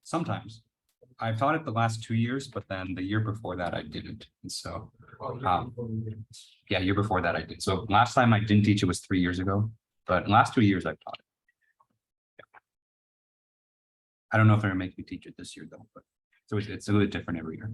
Sometimes. I've taught it the last 2 years, but then the year before that I didn't. And so, yeah, year before that I did. So last time I didn't teach it was 3 years ago, but last 2 years I've taught it. Yeah. I don't know if they're gonna make me teach it this year though, but so it's a little bit different every year.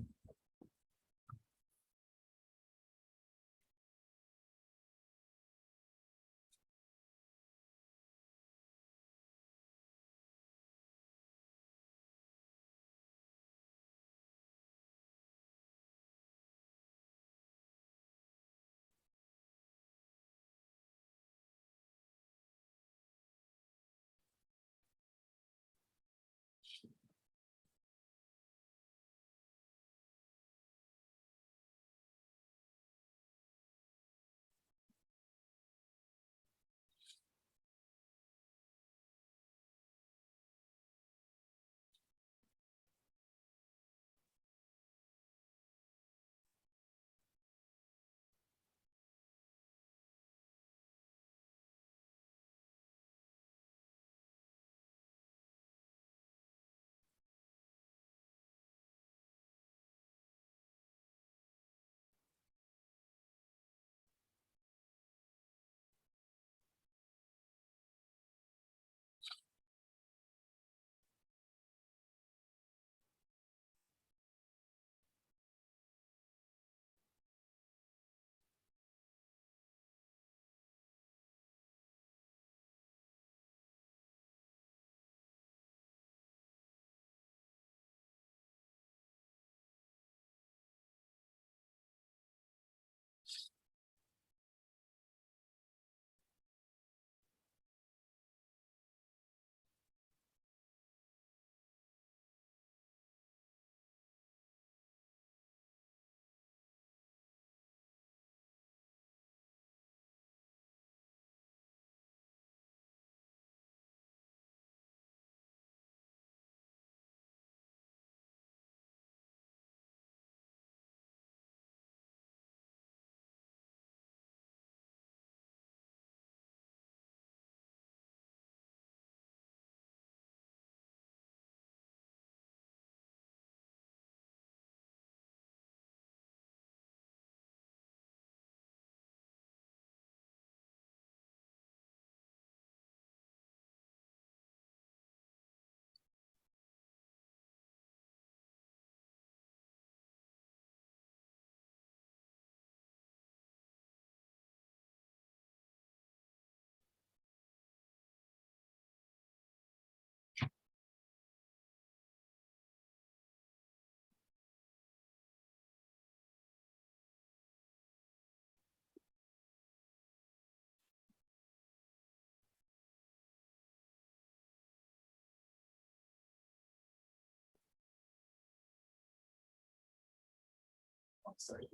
Sorry.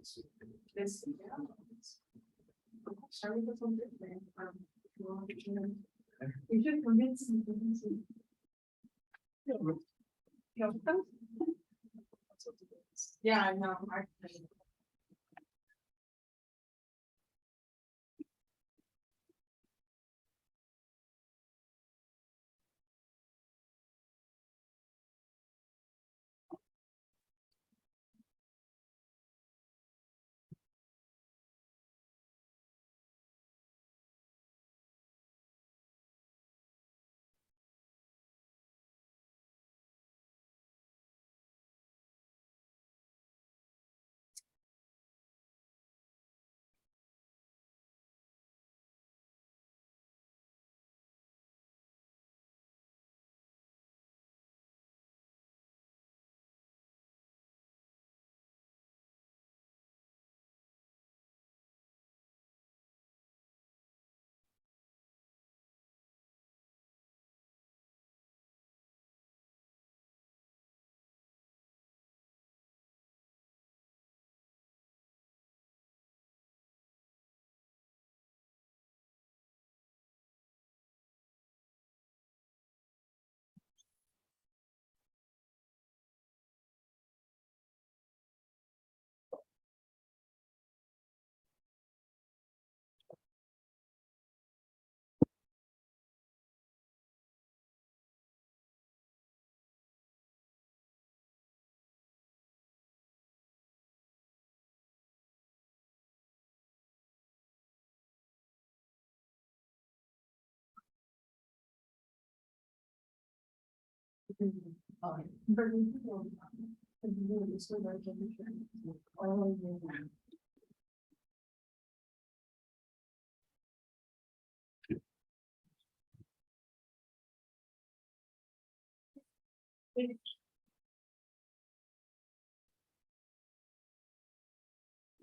This. Shall we go from there? You should convince me. Yeah, I know.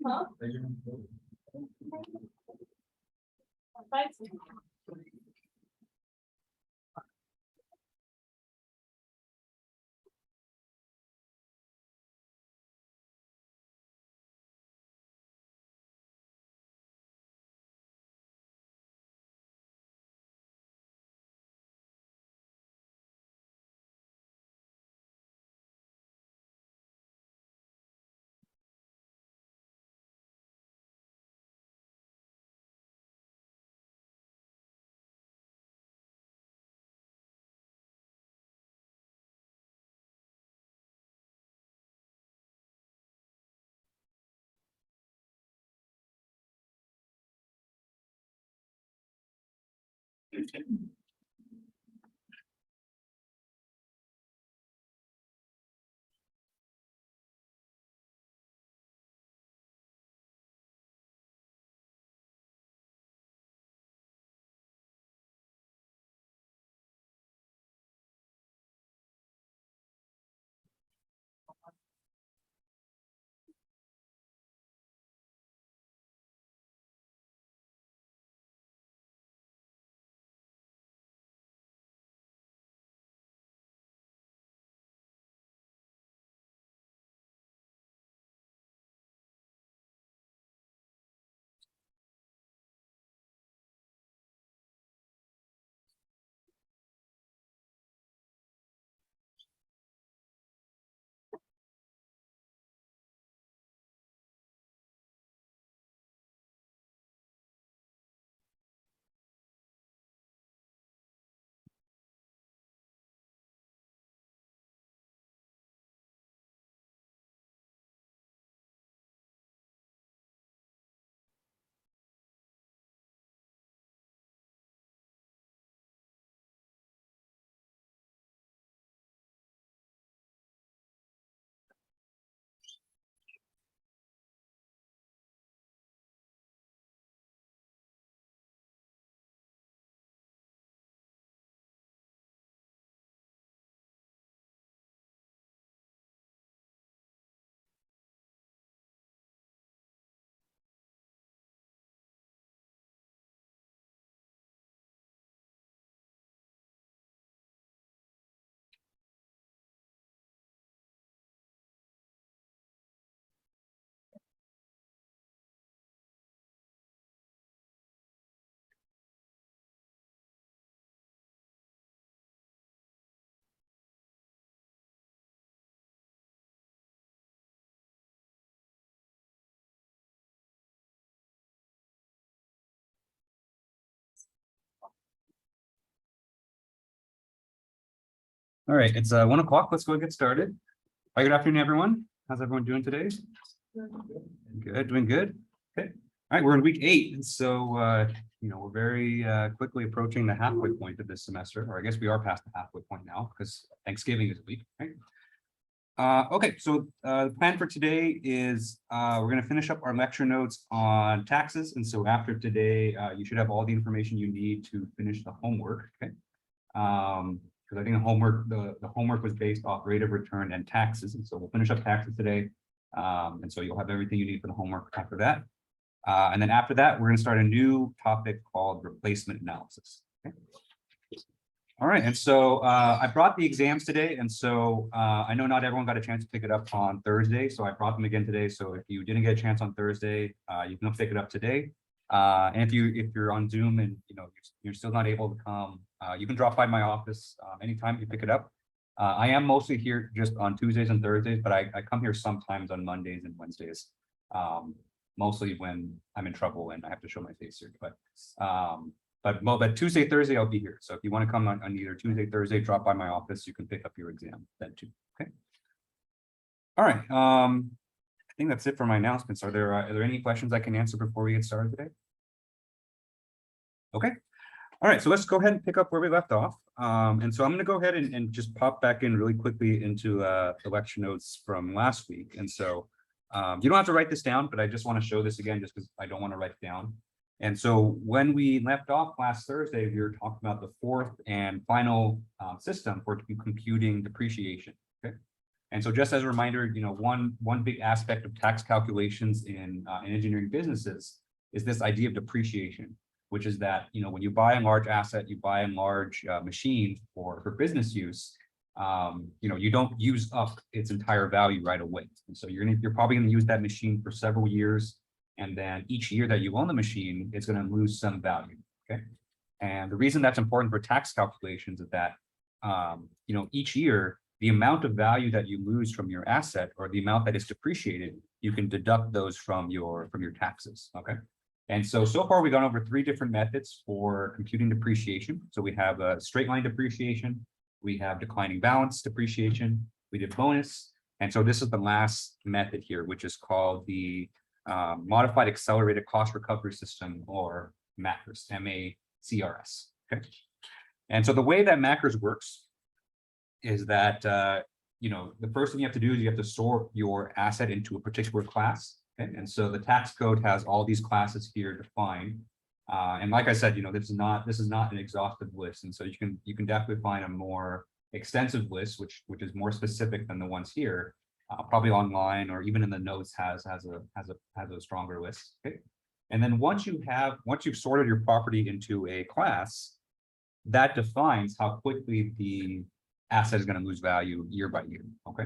Huh? All right, it's 1 o'clock. Let's go and get started. Hi, good afternoon, everyone. How's everyone doing today? Good, doing good. Okay. All right, we're in week 8, and so we're very quickly approaching the halfway point of this semester, or I guess we are past the halfway point now because Thanksgiving is a week, right? Okay, so the plan for today is we're going to finish up our lecture notes on taxes, and so after today, you should have all the information you need to finish the homework. Okay. Because I think the homework was based off rate of return and taxes, and so we'll finish up taxes today. And so you'll have everything you need for the homework after that. And then after that, we're going to start a new topic called replacement analysis. Okay. All right, and so I brought the exams today, and so I know not everyone got a chance to pick it up on Thursday, so I brought them again today. So if you didn't get a chance on Thursday, you can pick it up today. And if you're on Zoom and you're still not able to come, you can drop by my office anytime you pick it up. I am mostly here just on Tuesdays and Thursdays, but I come here sometimes on Mondays and Wednesdays, mostly when I'm in trouble and I have to show my face here. But Tuesday, Thursday, I'll be here. So if you want to come on either Tuesday, Thursday, drop by my office, you can pick up your exam then too. Okay. All right. I think that's it for my announcements. Are there any questions I can answer before we get started today? Okay. All right, so let's go ahead and pick up where we left off. And so I'm going to go ahead and just pop back in really quickly into the lecture notes from last week. And so you don't have to write this down, but I just want to show this again just because I don't want to write it down. And so when we left off last Thursday, we were talking about the fourth and final system for computing depreciation. Okay. And so just as a reminder, you know, one big aspect of tax calculations in engineering businesses is this idea of depreciation, which is that, you know, when you buy a large asset, you buy a large machine for business use, you know, you don't use up its entire value right away. And so you're probably going to use that machine for several years. And then each year that you own the machine, it's going to lose some value. Okay. And the reason that's important for tax calculations is that, you know, each year, the amount of value that you lose from your asset or the amount that is depreciated, you can deduct those from your taxes. Okay. And so far we've gone over 3 different methods for computing depreciation. So we have a straight line depreciation, we have declining balance depreciation, we did bonus. And so this is the last method here, which is called the modified accelerated cost recovery system, or MACRS, MACRS. Okay. And so the way that MACRS works is that, you know, the first thing you have to do is you have to sort your asset into a particular class. Okay? And so the tax code has all these classes here defined. And like I said, you know, this is not an exhaustive list. And so you can definitely find a more extensive list, which is more specific than the ones here, probably online or even in the notes has a stronger list. Okay. And then once you've sorted your property into a class, that defines how quickly the asset is going to lose value year by year. Okay.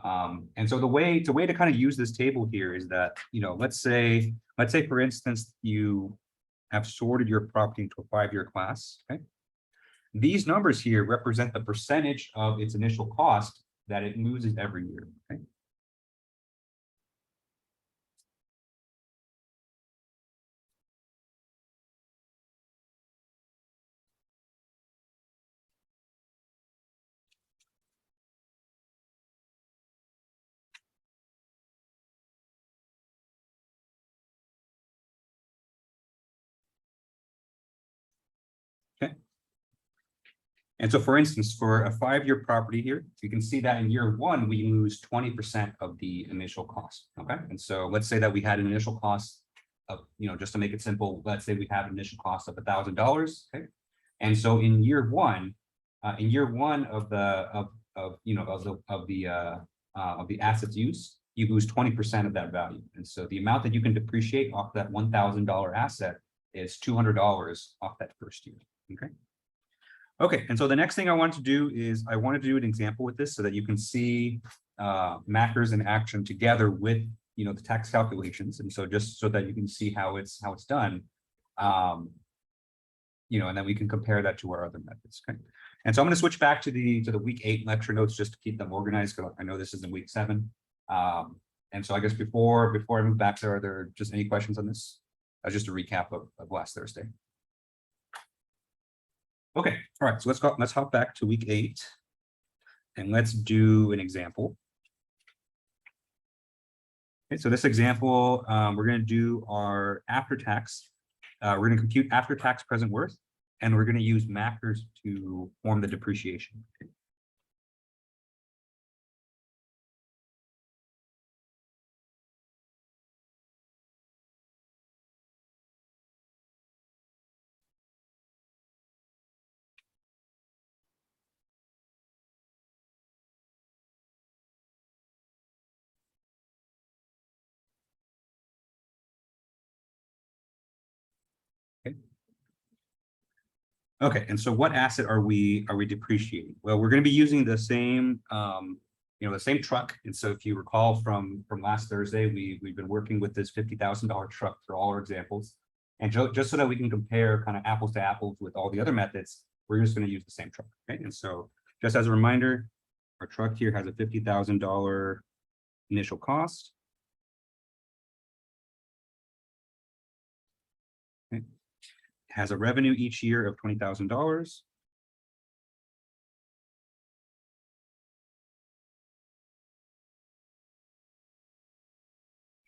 And so the way to kind of use this table here is that, you know, let's say for instance, you have sorted your property into a 5-year class. Okay. These numbers here represent the percentage of its initial cost that it loses every year. Okay. Okay. And so, for instance, for a 5-year property here, you can see that in year 1, we lose 20% of the initial cost. Okay. And so let's say that we had an initial cost of, you know, just to make it simple, let's say we have an initial cost of $1,000. Okay. And so in year 1, of the asset's use, you lose 20% of that value. And so the amount that you can depreciate off that $1,000 asset is $200 off that first year. Okay. Okay, and so the next thing I want to do is I want to do an example with this so that you can see MACRS in action together with, you know, the tax calculations. And so just so that you can see how it's done, you know, and then we can compare that to our other methods. Okay. And so I'm going to switch back to the week 8 lecture notes just to keep them organized, because I know this is in week 7. And so I guess before I move back there, are there just any questions on this? Just a recap of last Thursday. Okay, all right, so let's hop back to week 8 and let's do an example. Okay, so this example, we're going to do our after-tax. We're going to compute after-tax present worth, and we're going to use MACRS to form the depreciation. Okay. Okay, and so what asset are we depreciating? Well, we're going to be using the same the same truck. And so if you recall from last Thursday, we've been working with this $50,000 truck for all our examples. And just so that we can compare kind of apples to apples with all the other methods, we're just going to use the same truck. Okay, and so just as a reminder, our truck here has a $50,000 initial cost. Okay. Has a revenue each year of $20,000.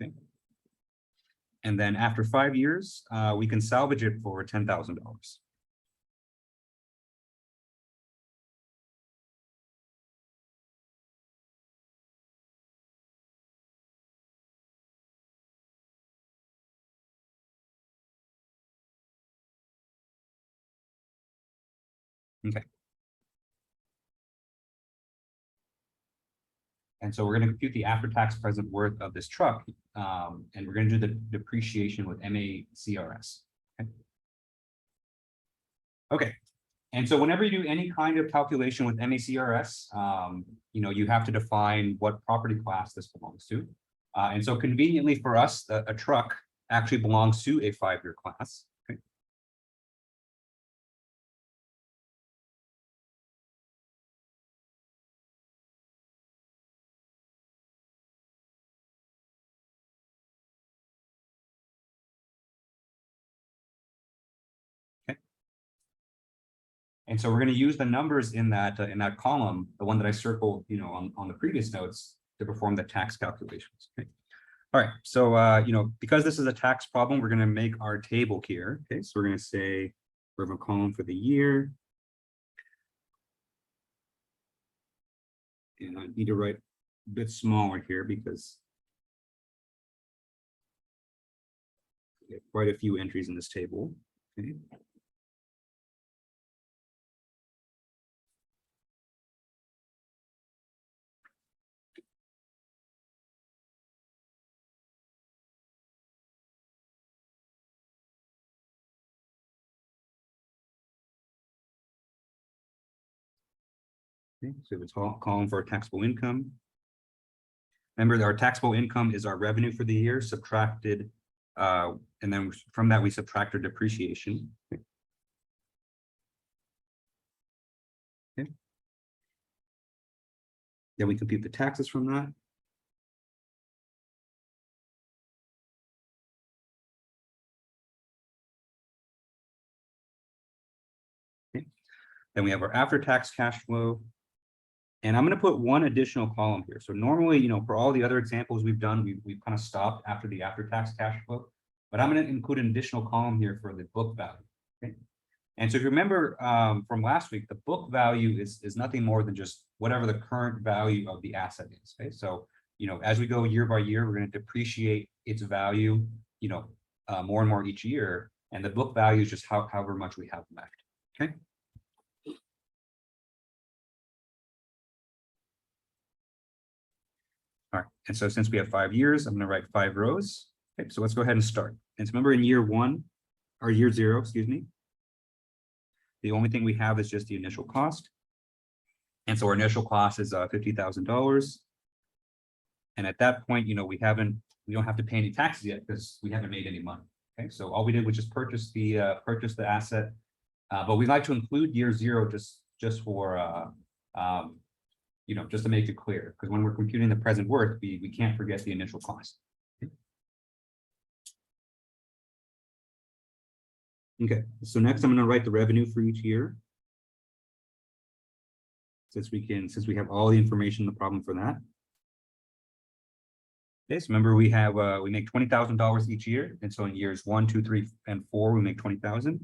Okay. And then after 5 years, we can salvage it for $10,000. Okay. And so we're going to compute the after-tax present worth of this truck, and we're going to do the depreciation with MACRS. Okay. Okay. And so whenever you do any kind of calculation with MACRS, you have to define what property class this belongs to. And so conveniently for us, a truck actually belongs to a 5-year class. Okay. And so we're going to use the numbers in that column, the one that I circled, on the previous notes, to perform the tax calculations. Okay. All right. So because this is a tax problem, we're going to make our table here. Okay. So we're going to say we have a column for the year. And I need to write a bit smaller here because we have quite a few entries in this table. Okay. Okay, so it's all column for our taxable income. Remember, our taxable income is our revenue for the year subtracted, and then from that we subtract our depreciation. Okay. Okay. Then we compute the taxes from that. Okay. Then we have our after-tax cash flow. And I'm going to put one additional column here. So normally, for all the other examples we've done, we've kind of stopped after the after-tax cash flow. But I'm going to include an additional column here for the book value. Okay. And so if you remember from last week, the book value is nothing more than just whatever the current value of the asset is. Okay. So, as we go year by year, we're going to depreciate its value, more and more each year. And the book value is just however much we have left. Okay. All right, and so since we have 5 years, I'm going to write 5 rows. Okay, so let's go ahead and start. And so remember in year 0, excuse me, the only thing we have is just the initial cost. And so our initial cost is $50,000. And at that point, we don't have to pay any taxes yet because we haven't made any money. Okay, so all we did was just purchase the asset, but we like to include year 0 just for just to make it clear, because when we're computing the present worth, we can't forget the initial cost. Okay, so next I'm going to write the revenue for each year. Since we have all the information in the problem for that. Okay, so remember we make $20,000 each year, and so in years 1, 2, 3, and 4 we make 20,000.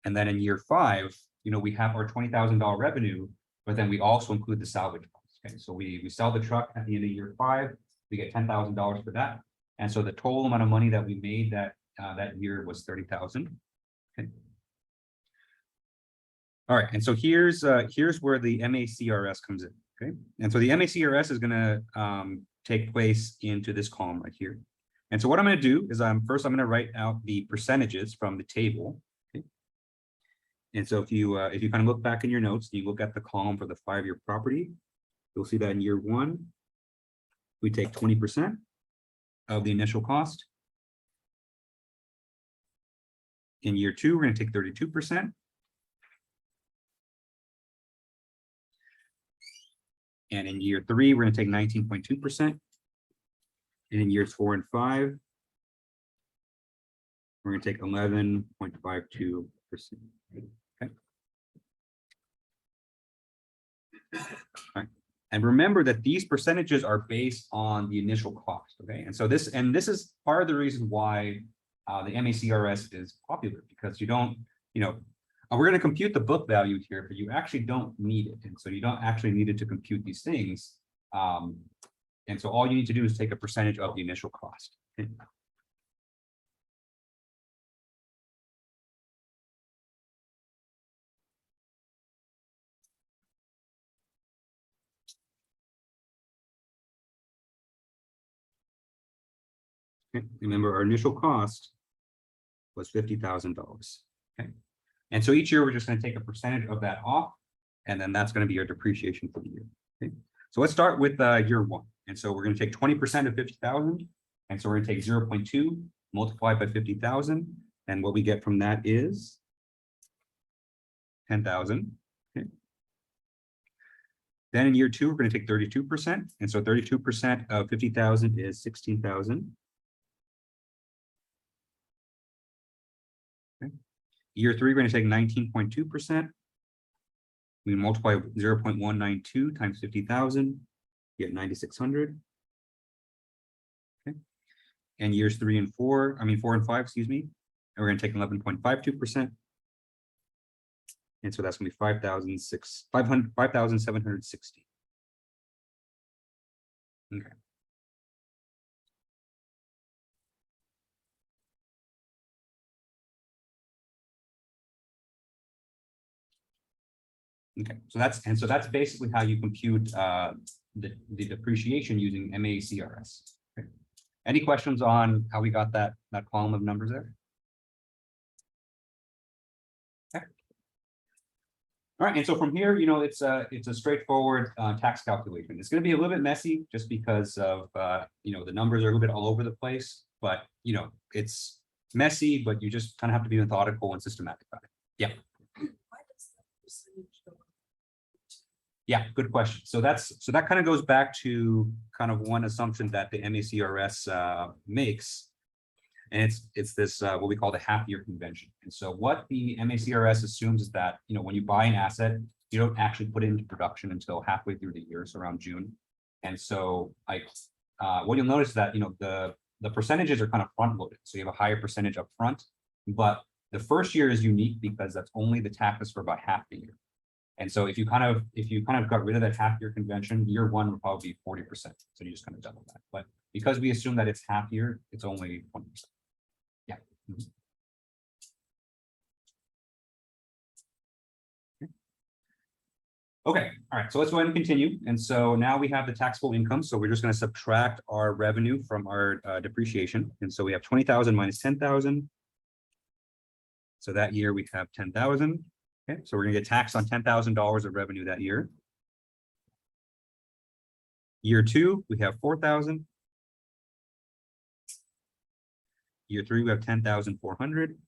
And then in year 5, we have our $20,000 revenue, but then we also include the salvage cost. Okay, so we sell the truck at the end of year 5, we get $10,000 for that, and so the total amount of money that we made that year was $30,000. Okay. All right, and so here's where the MACRS comes in. Okay, and so the MACRS is going to take place into this column right here. And so what I'm going to do is first I'm going to write out the percentages from the table. And so if you kind of look back in your notes, you look at the column for the 5-year property, you'll see that in year 1, we take 20% of the initial cost. In year 2, we're going to take 32%. And in year 3, we're going to take 19.2%. And in years 4 and 5, we're going to take 11.52%. Okay. All right. And remember that these percentages are based on the initial cost. Okay. And so this is part of the reason why the MACRS is popular, because you don't, we're going to compute the book value here, but you actually don't need it. And so you don't actually need it to compute these things. And so all you need to do is take a percentage of the initial cost. Okay. Okay, remember our initial cost was $50,000. Okay. And so each year we're just going to take a percentage of that off, and then that's going to be our depreciation for the year. Okay. So let's start with year one. And so we're going to take 20% of 50,000. And so we're going to take 0.2 multiplied by 50,000. And what we get from that is 10,000. Okay. Then in year two, we're going to take 32%. And so 32% of 50,000 is 16,000. Okay. Year three, we're going to take 19.2%. We multiply 0.192 times 50,000, get 9,600. Okay. And years four and five, excuse me, and we're going to take 11.52%. And so that's going to be 5,760. Okay. Okay, so that's basically how you compute the depreciation using MACRS. Okay. Any questions on how we got that column of numbers there? Okay. All right, and so from here, it's a straightforward tax calculation. It's going to be a little bit messy just because of the numbers are a little bit all over the place, but it's messy, but you just kind of have to be methodical and systematic about it. Yeah. Yeah, good question. So that kind of goes back to kind of one assumption that the MACRS makes, and it's this what we call the half-year convention. And so what the MACRS assumes is that when you buy an asset, you don't actually put it into production until halfway through the year, so around June. And so what you'll notice is that the percentages are kind of front-loaded, so you have a higher percentage up front, but the first year is unique because that's only the taxes for about half the year. And so if you kind of got rid of that half-year convention, year one would probably be 40%. So you just kind of double that. But because we assume that it's half year, it's only 20%. Yeah. Mm-hmm. Okay. All right. So let's go ahead and continue. And so now we have the taxable income. So we're just going to subtract our revenue from our depreciation. And so we have 20,000 minus 10,000. So that year we have 10,000. Okay, so we're going to get taxed on $10,000 of revenue that year. Year two, we have 4,000. Year three, we have 10,400.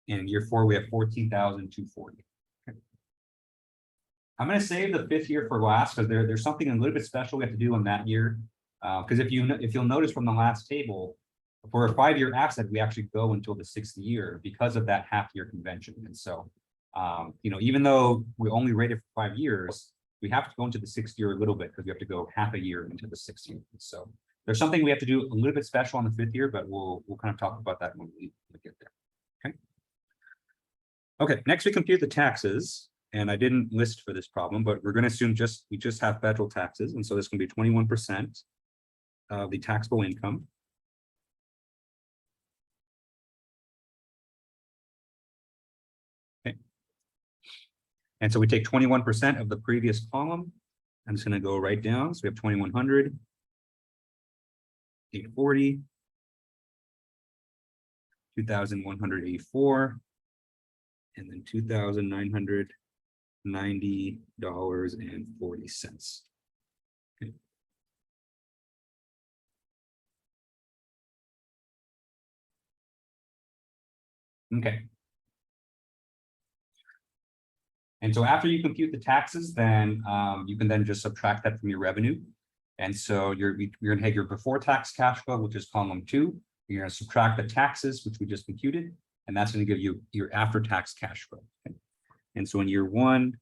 And in year four, we have 14,240. Okay. I'm going to save the fifth year for last because there's something a little bit special we have to do on that year. Because if you'll notice from the last table, for a 5-year asset, we actually go until the 6th year because of that half-year convention. And so, even though we only rate it for 5 years, we have to go into the 6th year a little bit because we have to go half a year into the 6th year. So there's something we have to do a little bit special on the 5th year, but we'll kind of talk about that when we get there. Okay. Okay. Next, we compute the taxes, and I didn't list for this problem, but we're going to assume we just have federal taxes, and so this can be 21% of the taxable income. And so we take 21% of the previous column. I'm just going to go right down. So we have 2,100, 840, 2,184, and then $2,990.40. Okay. Okay. And so after you compute the taxes, then you can then just subtract that from your revenue. And so you're going to have your before tax cash flow, which is column 2. You're going to subtract the taxes, which we just computed, and that's going to give you your after tax cash flow. Okay. And so in year one,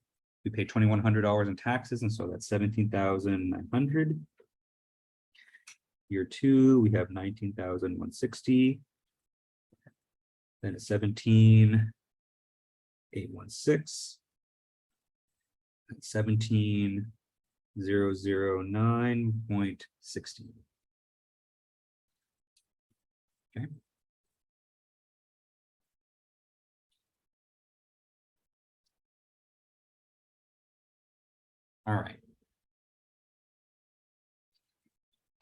we pay $2,100 in taxes, and so that's $17,900. Year two, we have $19,160. Then it's $17,816. 17,009.16. Okay. All right.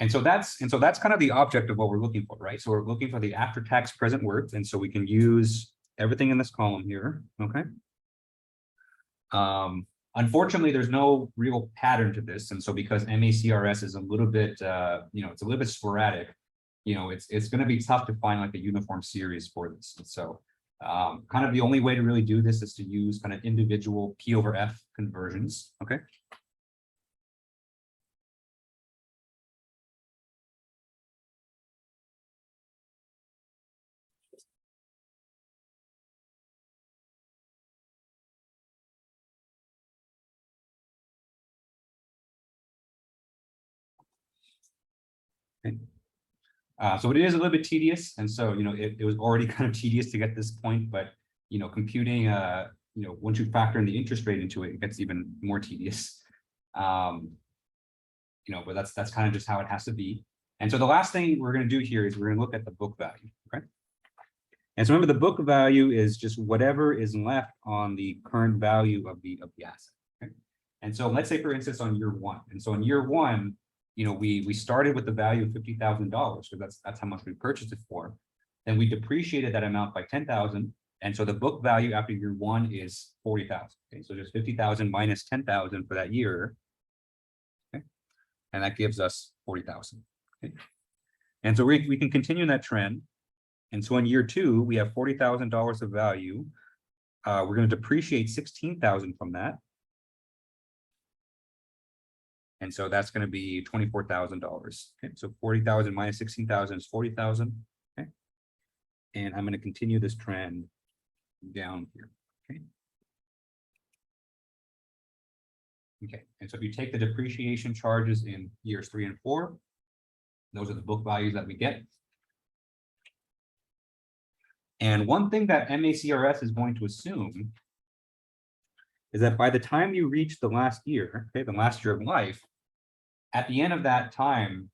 And so that's kind of the object of what we're looking for, right? So we're looking for the after-tax present worth, and so we can use everything in this column here, okay? Unfortunately, there's no real pattern to this, and so because MACRS is a little bit, it's a little bit sporadic, it's going to be tough to find like a uniform series for this. And so, kind of the only way to really do this is to use kind of individual P over F conversions, okay? Okay. So it is a little bit tedious, and so it was already kind of tedious to get this point, but computing once you factor in the interest rate into it, it gets even more tedious. But that's kind of just how it has to be. And so the last thing we're going to do here is we're going to look at the book value. Okay. And so remember, the book value is just whatever is left on the current value of the asset. Okay. And so let's say, for instance, on year one. And so in year one, we started with the value of $50,000, because that's how much we purchased it for. Then we depreciated that amount by 10,000. And so the book value after year one is 40,000. Okay, so just 50,000 minus 10,000 for that year. Okay, and that gives us 40,000. Okay, and so we can continue that trend. And so in year two, we have $40,000 of value. We're going to depreciate 16,000 from that. And so that's going to be $24,000. Okay, so 40,000 minus 16,000 is 40,000. Okay, and I'm going to continue this trend down here. Okay. Okay, and so if you take the depreciation charges in years 3 and 4, those are the book values that we get. And one thing that MACRS is going to assume is that by the time you reach the last year, okay, the last year of life, at the end of that time,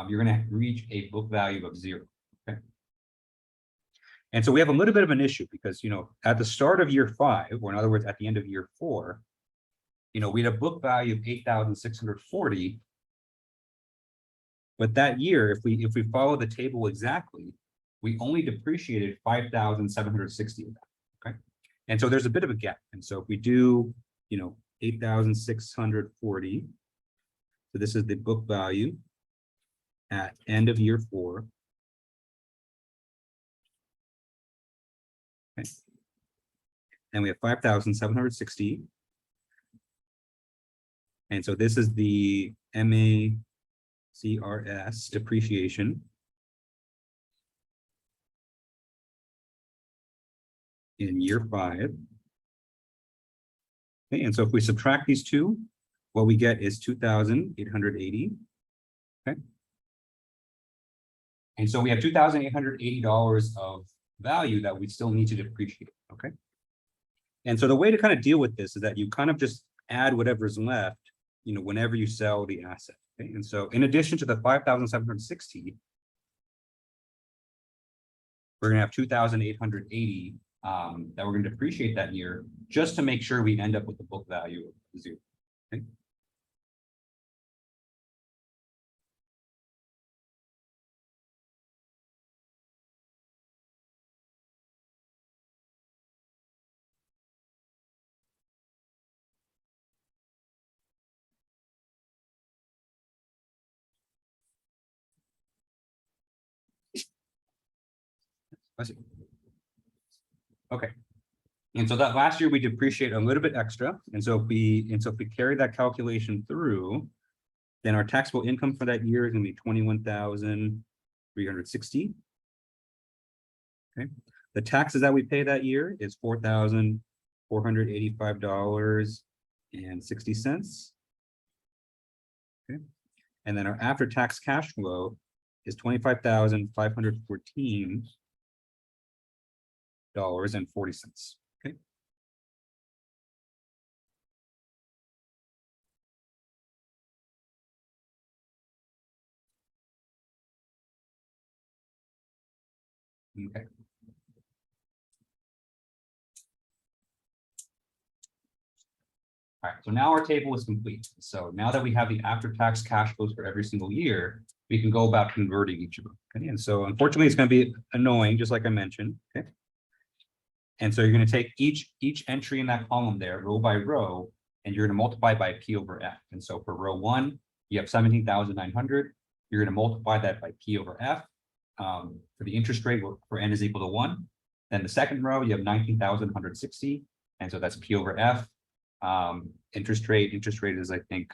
you're going to reach a book value of 0. Okay. And so we have a little bit of an issue because, at the start of year 5, or in other words, at the end of year 4, we had a book value of 8,640. But that year, if we follow the table exactly, we only depreciated 5,760 of that. Okay. And so there's a bit of a gap. And so if we do, 8,640. So this is the book value at end of year 4. Okay. And we have 5,760. And so this is the MACRS depreciation in year 5. Okay, and so if we subtract these two, what we get is 2,880. Okay. And so we have $2,880 of value that we still need to depreciate. Okay. And so the way to kind of deal with this is that you kind of just add whatever's left, whenever you sell the asset. Okay. And so in addition to the 5,760, we're going to have 2,880 that we're going to depreciate that year, just to make sure we end up with the book value of 0. Okay. Okay. And so that last year we depreciate a little bit extra. And so if we carry that calculation through, then our taxable income for that year is going to be 21,360. Okay. The taxes that we pay that year is $4,485.60. Okay. And then our after-tax cash flow is $25,514.40. Okay. Okay. All right, so now our table is complete. So now that we have the after-tax cash flows for every single year, we can go about converting each of them. Okay? And so unfortunately, it's going to be annoying, just like I mentioned. Okay. And so you're going to take each entry in that column there, row by row, and you're going to multiply by P over F. And so for row 1, you have 17,900. You're going to multiply that by P over F. For the interest rate, for N is equal to 1. Then the second row, you have 19,160. And so that's P over F. Interest rate is, I think,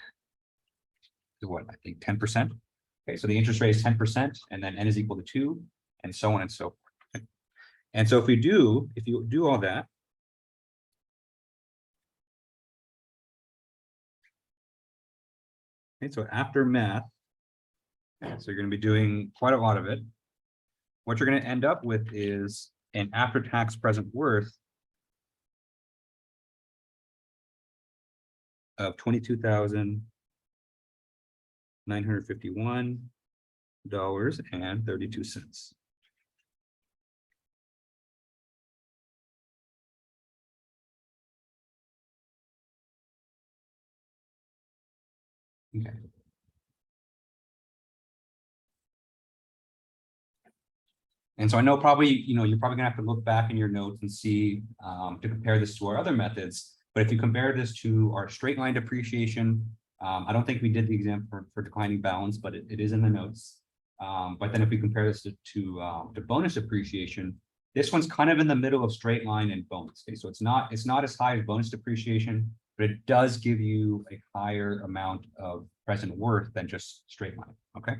what? I think 10%. Okay, so the interest rate is 10%, and then N is equal to 2, and so on and so forth. Okay. And so if you do all that, okay, so after math, okay, so you're going to be doing quite a lot of it. What you're going to end up with is an after-tax present worth of $22,951.32. Okay. And so I know probably, you're probably gonna have to look back in your notes and see to compare this to our other methods. But if you compare this to our straight line depreciation, I don't think we did the example for declining balance, but it is in the notes. But then if we compare this to bonus depreciation, this one's kind of in the middle of straight line and bonus. Okay? So it's not as high as bonus depreciation, but it does give you a higher amount of present worth than just straight line. Okay.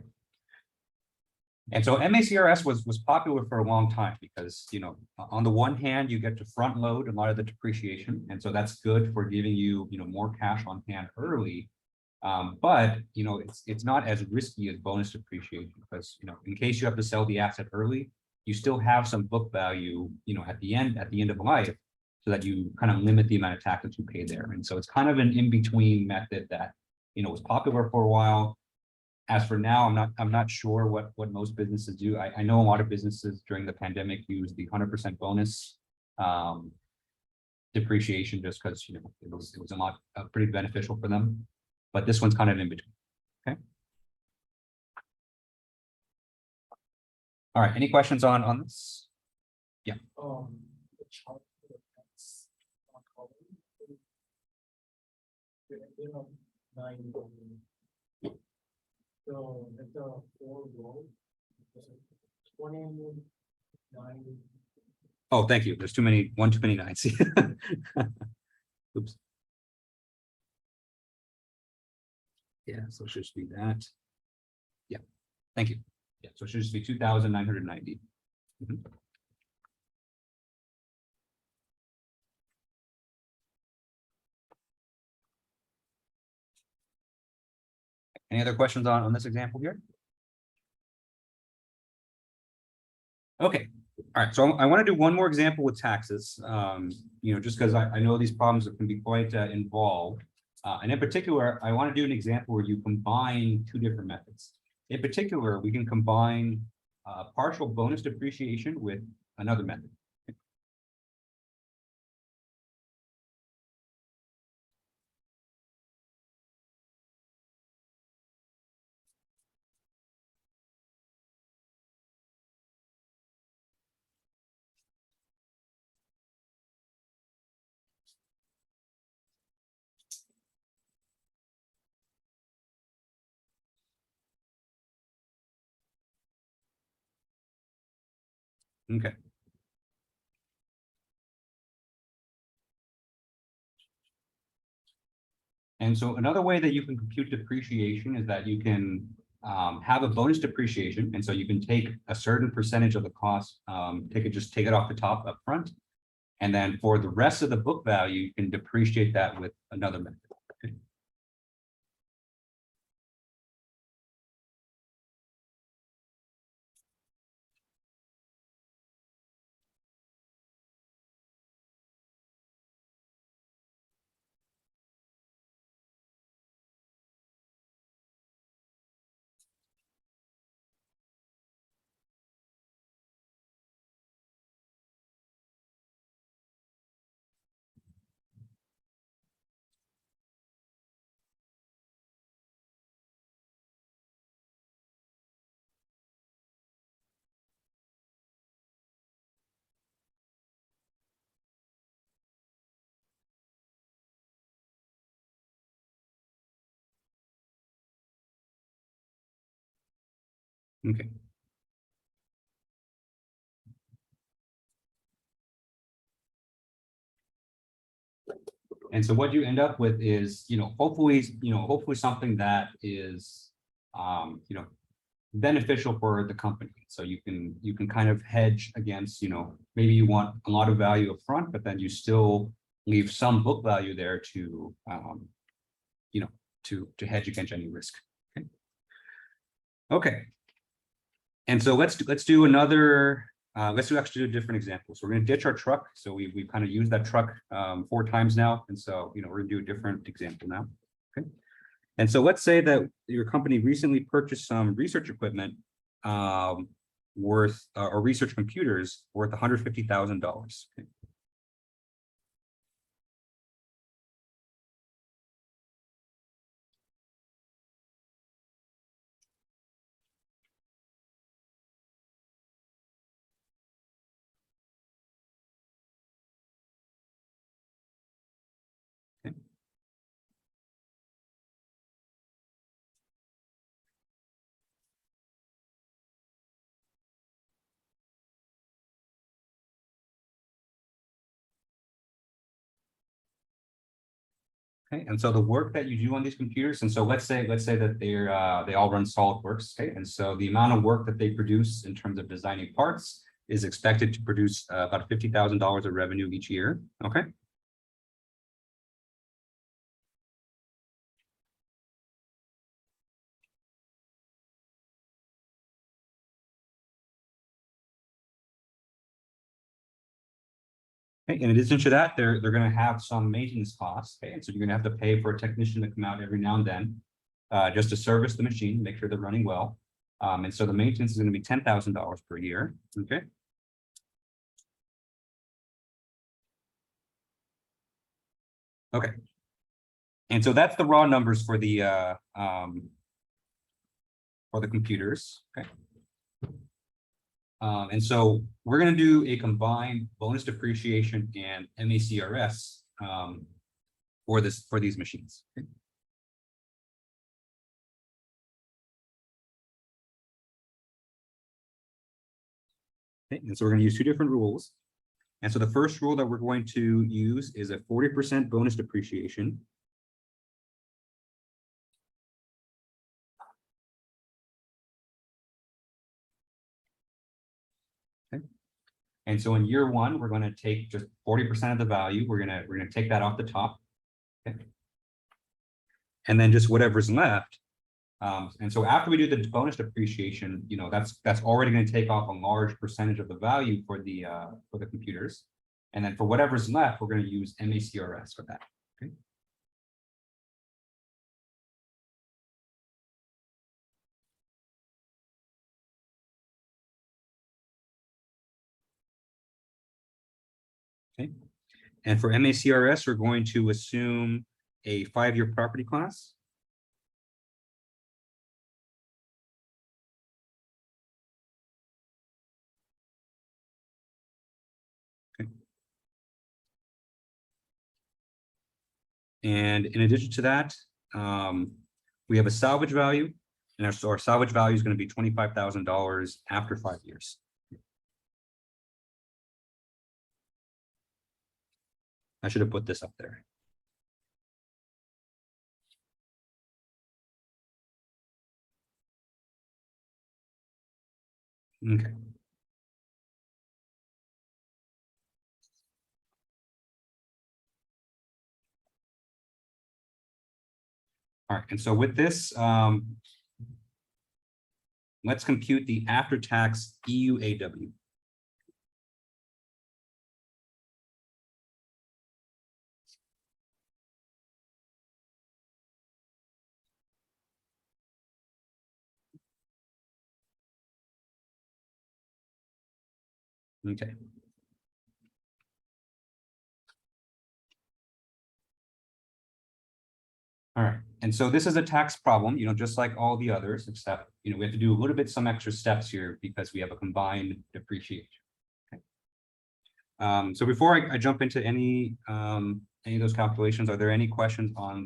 And so MACRS was popular for a long time because, on the one hand, you get to front load a lot of the depreciation. And so that's good for giving you, more cash on hand early. But, it's not as risky as bonus depreciation because, in case you have to sell the asset early, you still have some book value, at the end of life, so that you kind of limit the amount of taxes you pay there. And so it's kind of an in-between method that, was popular for a while. As for now, I'm not sure what most businesses do. I know a lot of businesses during the pandemic use the 100% bonus depreciation just because it was a lot pretty beneficial for them. But this one's kind of in between. Okay. All right. Any questions on this? Yeah. The chart for the tax on column, there are 9. So at the 4 row, 29. Oh, thank you. There's too many nines. Oops. Yeah, so it should just be that. Yeah, thank you. Yeah, so it should just be 2,990. Any other questions on this example here? Okay. All right. So I want to do one more example with taxes, just because I know these problems can be quite involved. And in particular, I want to do an example where you combine 2 different methods. In particular, we can combine partial bonus depreciation with another method. Okay. And so another way that you can compute depreciation is that you can have a bonus depreciation. And so you can take a certain percentage of the cost, just take it off the top up front. And then for the rest of the book value, you can depreciate that with another method. Okay. Okay. And so what you end up with is, hopefully something that is, beneficial for the company. So you can kind of hedge against, maybe you want a lot of value up front, but then you still leave some book value there to, to hedge against any risk. Okay. Okay. And so let's do another. Let's do a different example. So we're going to ditch our truck. So we kind of used that truck 4 times now, and so we're going to do a different example now. Okay. And so let's say that your company recently purchased some research equipment worth or research computers worth $150,000. Okay. Okay, and so the work that you do on these computers, and so let's say that they all run SolidWorks, okay, and so the amount of work that they produce in terms of designing parts is expected to produce about $50,000 of revenue each year. Okay. Okay, in addition to that, they're going to have some maintenance costs. Okay, and so you're going to have to pay for a technician to come out every now and then, just to service the machine, make sure they're running well. And so the maintenance is going to be $10,000 per year. Okay. Okay. And so that's the raw numbers for the computers. Okay. And so we're going to do a combined bonus depreciation and MACRS for these machines. Okay. Okay. And so we're going to use 2 different rules. And so the first rule that we're going to use is a 40% bonus depreciation. Okay. And so in year 1, we're going to take just 40% of the value. We're going to take that off the top. Okay. And then just whatever's left. And so after we do the bonus depreciation, that's already going to take off a large percentage of the value for the computers. And then for whatever's left, we're going to use MACRS for that. Okay. Okay. And for MACRS, we're going to assume a 5-year property class. Okay. And in addition to that, we have a salvage value, and our salvage value is going to be $25,000 after 5 years. I should have put this up there. Okay. All right, and so with this, let's compute the after-tax EUAW. Okay. All right, and so this is a tax problem, just like all the others, except, we have to do a little bit, some extra steps here because we have a combined depreciation. Okay. So before I jump into any of those calculations, are there any questions on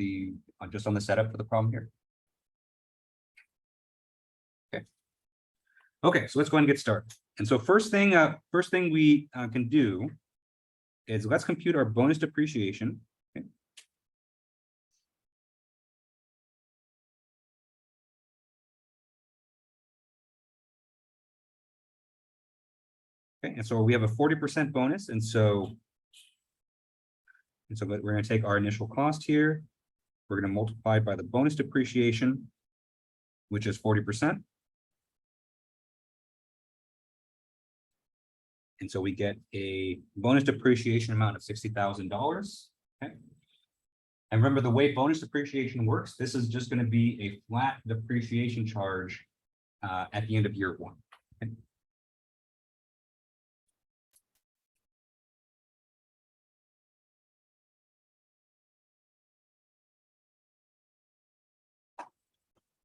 just on the setup for the problem here? Okay. Okay, so let's go ahead and get started. And so first thing we can do is let's compute our bonus depreciation. Okay. Okay, and so we have a 40% bonus, and so we're going to take our initial cost here. We're going to multiply it by the bonus depreciation, which is 40%. And so we get a bonus depreciation amount of $60,000. Okay. And remember, the way bonus depreciation works, this is just going to be a flat depreciation charge at the end of year one. Okay.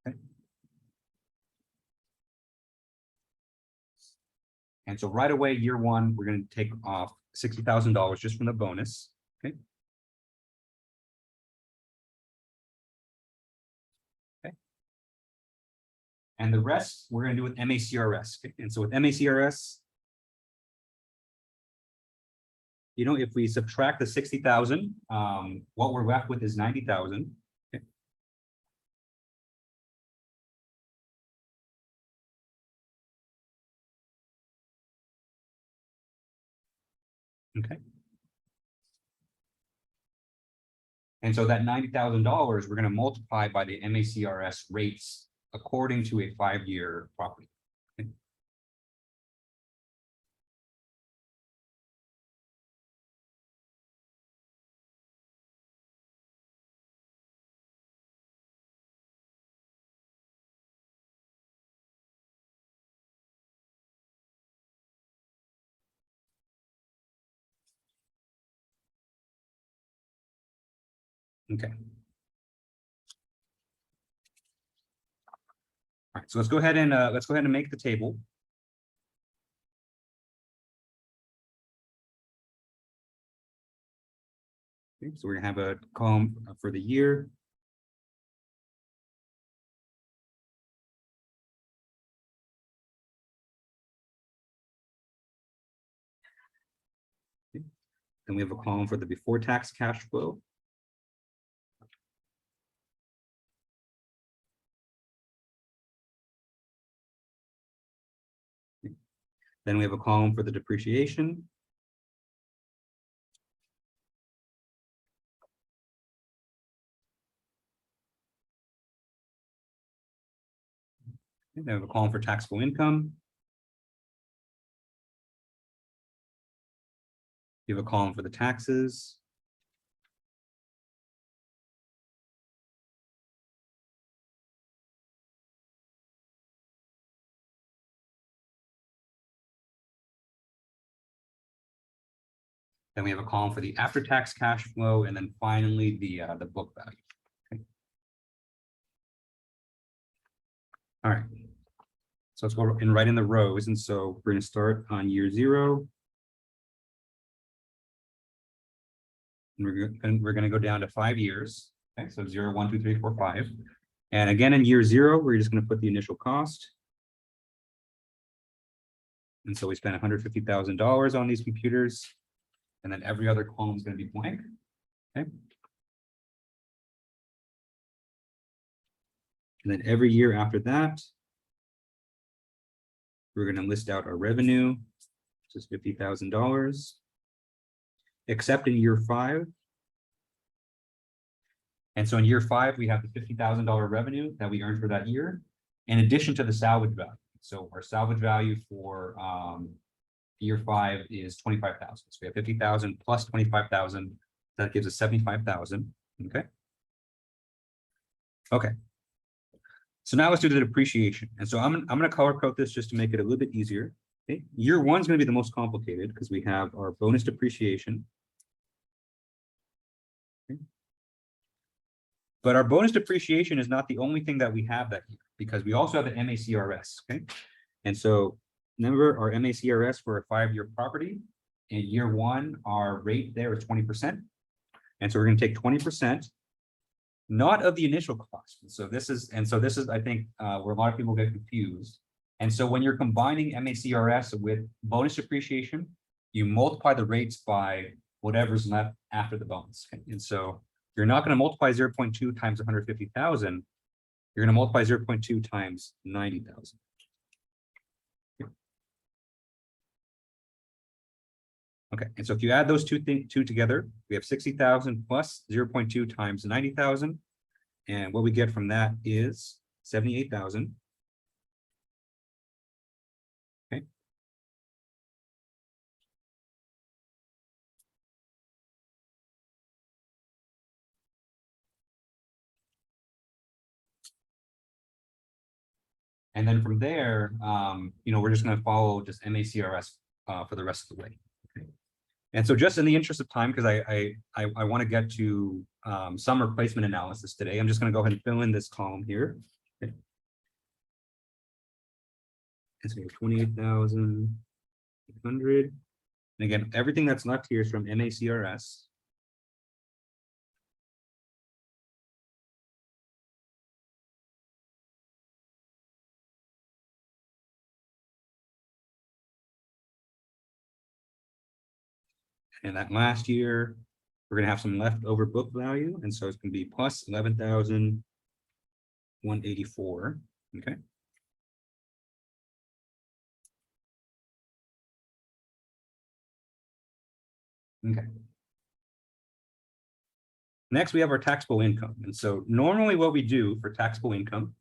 Okay. And so right away, year one, we're going to take off $60,000 just from the bonus. Okay. Okay. And the rest we're going to do with MACRS. Okay. And so with MACRS, you know, if we subtract the 60,000, what we're left with is 90,000. Okay. Okay. And so that $90,000, we're going to multiply by the MACRS rates according to a 5-year property. Okay. Okay. All right, so let's go ahead and make the table. Okay, so we're gonna have a column for the year. Okay. Then we have a column for the before tax cash flow. Okay. Then we have a column for the depreciation. Okay. Then we have a column for taxable income. You have a column for the taxes. Then we have a column for the after-tax cash flow, and then finally the book value. Okay. All right. So let's go and write in the rows. And so we're going to start on year 0. And we're going to go down to 5 years. Okay, so 0, 1, 2, 3, 4, 5. And again, in year 0, we're just going to put the initial cost. And so we spent $150,000 on these computers. And then every other column is going to be blank. Okay. And then every year after that, we're going to list out our revenue, which is $50,000. Except in year 5. And so in year 5, we have the $50,000 revenue that we earned for that year, in addition to the salvage value. So our salvage value for year 5 is 25,000. So we have 50,000 plus 25,000. That gives us 75,000. Okay. Okay. So now let's do the depreciation. And so I'm going to color code this just to make it a little bit easier. Okay. Year 1 is going to be the most complicated because we have our bonus depreciation. Okay. But our bonus depreciation is not the only thing that we have that year, because we also have the MACRS. Okay. And so remember, our MACRS for a 5-year property, in year 1, our rate there is 20%. And so we're going to take 20%, not of the initial cost. So this is, I think, where a lot of people get confused. And so when you're combining MACRS with bonus depreciation, you multiply the rates by whatever's left after the bonus. Okay? And so you're not going to multiply 0.2 times 150,000. You're going to multiply 0.2 times 90,000. Okay, and so if you add those two together, we have 60,000 plus 0.2 times 90,000. And what we get from that is 78,000. Okay. And then from there, we're just going to follow just MACRS for the rest of the way. Okay. And so just in the interest of time, because I want to get to some replacement analysis today, I'm just going to go ahead and fill in this column here. Okay. And so 28,800. And again, everything that's left here is from MACRS. And that last year, we're going to have some leftover book value. And so it's going to be plus 11,184. Okay. Okay. Next, we have our taxable income. And so normally what we do for taxable income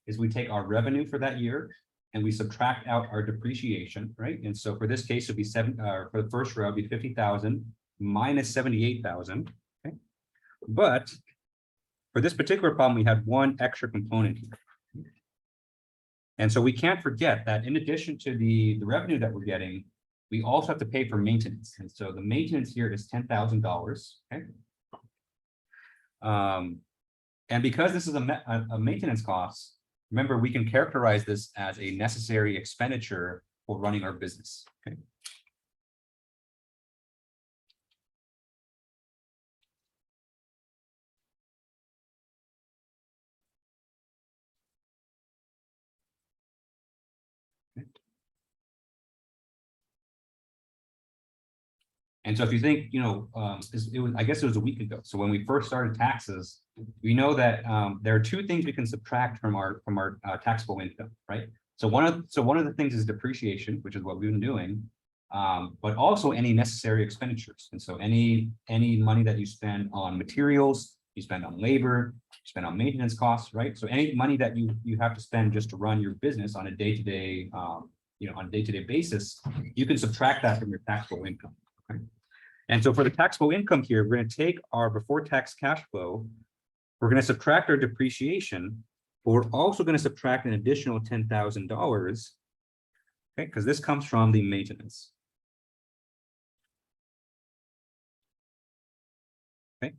is we take our revenue for that year and we subtract out our depreciation, right? And so for this case, it'll be for the first row, it'll be 50,000 minus 78,000. Okay. But for this particular problem, we had one extra component here. And so we can't forget that in addition to the revenue that we're getting, we also have to pay for maintenance. And so the maintenance here is $10,000. Okay. And because this is a maintenance cost, remember, we can characterize this as a necessary expenditure for running our business. Okay. And so if you think, I guess it was a week ago. So when we first started taxes, we know that there are two things we can subtract from our taxable income, right? So one of the things is depreciation, which is what we've been doing, but also any necessary expenditures. And so any money that you spend on materials, you spend on labor, you spend on maintenance costs, right? So any money that you have to spend just to run your business on a day-to-day, on a day-to-day basis, you can subtract that from your taxable income. Okay. And so for the taxable income here, we're going to take our before tax cash flow, we're going to subtract our depreciation, but we're also going to subtract an additional $10,000, okay, because this comes from the maintenance. Okay.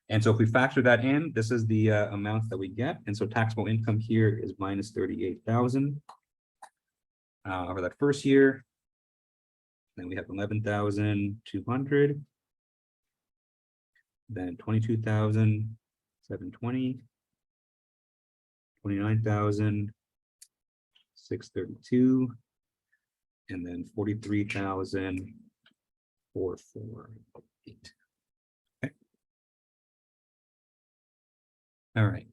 And so if we factor that in, this is the amount that we get. And so taxable income here is minus 38,000 over that first year. Then we have 11,200. Then 22,720. 29,632. And then 43,448. Okay. All right.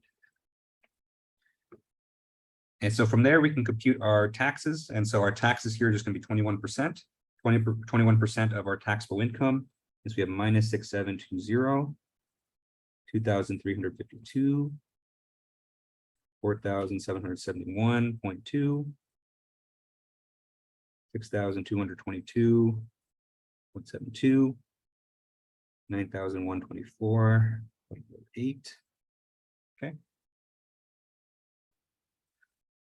And so from there, we can compute our taxes. And so our taxes here are just going to be 21%. 21% of our taxable income. So we have minus 6,720, 2,352, 4,771.2, 6,222.72, 9,124.8. Okay.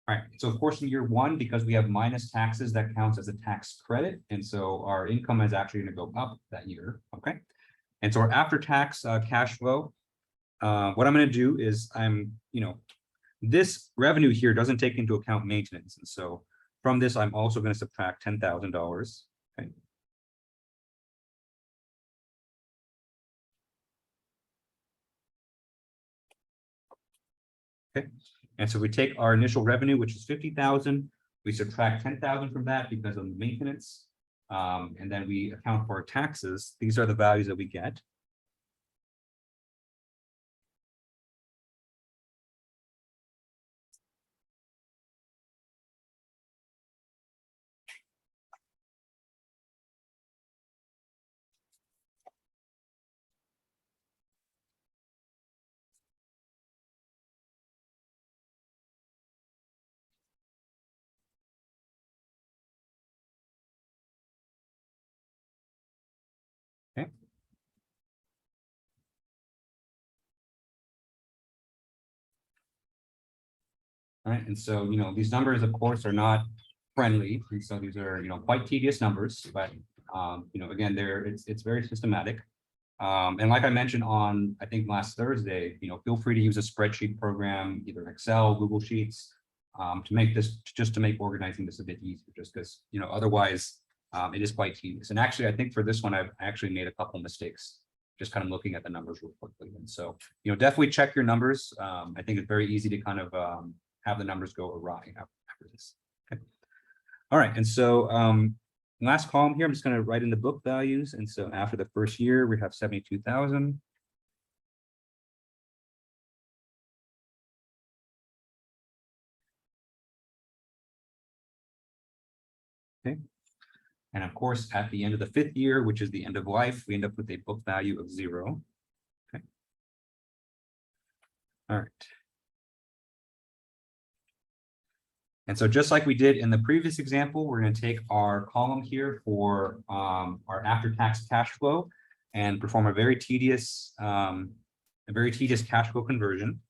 All right, so of course in year one, because we have minus taxes, that counts as a tax credit. And so our income is actually going to go up that year. Okay. And so our after tax cash flow, what I'm going to do is this revenue here doesn't take into account maintenance. And so from this, I'm also going to subtract $10,000. Okay. Okay, and so we take our initial revenue, which is 50,000, we subtract 10,000 from that because of the maintenance. And then we account for our taxes. These are the values that we get. Okay. All right, and so, these numbers, of course, are not friendly, and so these are, quite tedious numbers, but, again, it's very systematic. And like I mentioned on, I think last Thursday, feel free to use a spreadsheet program, either Excel, Google Sheets, to make this, just to make organizing this a bit easier, just because, otherwise, it is quite tedious. And actually, I think for this one, I've actually made a couple mistakes, just kind of looking at the numbers real quickly. And so, definitely check your numbers. I think it's very easy to kind of have the numbers go awry after this. Okay. All right, and so last column here, I'm just going to write in the book values. And so after the first year, we have 72,000. Okay. And of course, at the end of the 5th year, which is the end of life, we end up with a book value of 0. Okay. All right. And so just like we did in the previous example, we're going to take our column here for our after-tax cash flow and perform a very tedious cash flow conversion.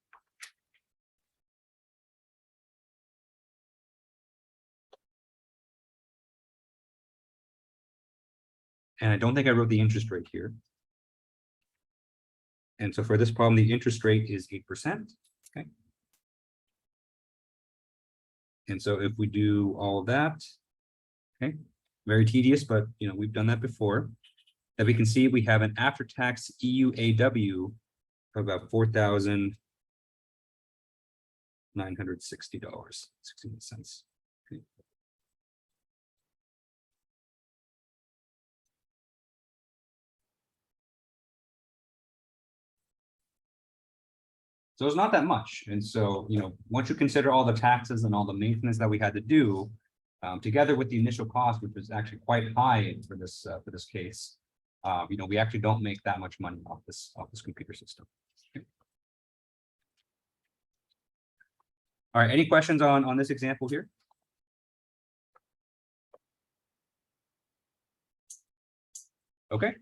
And I don't think I wrote the interest rate here. And so for this problem, the interest rate is 8%. Okay. And so if we do all of that, okay, very tedious, but we've done that before. That we can see we have an after-tax EUAW of about $4,960.61. Okay. So it's not that much. And so, once you consider all the taxes and all the maintenance that we had to do, together with the initial cost, which was actually quite high for this case, we actually don't make that much money off this computer system. Okay. All right, any questions on this example here? Okay.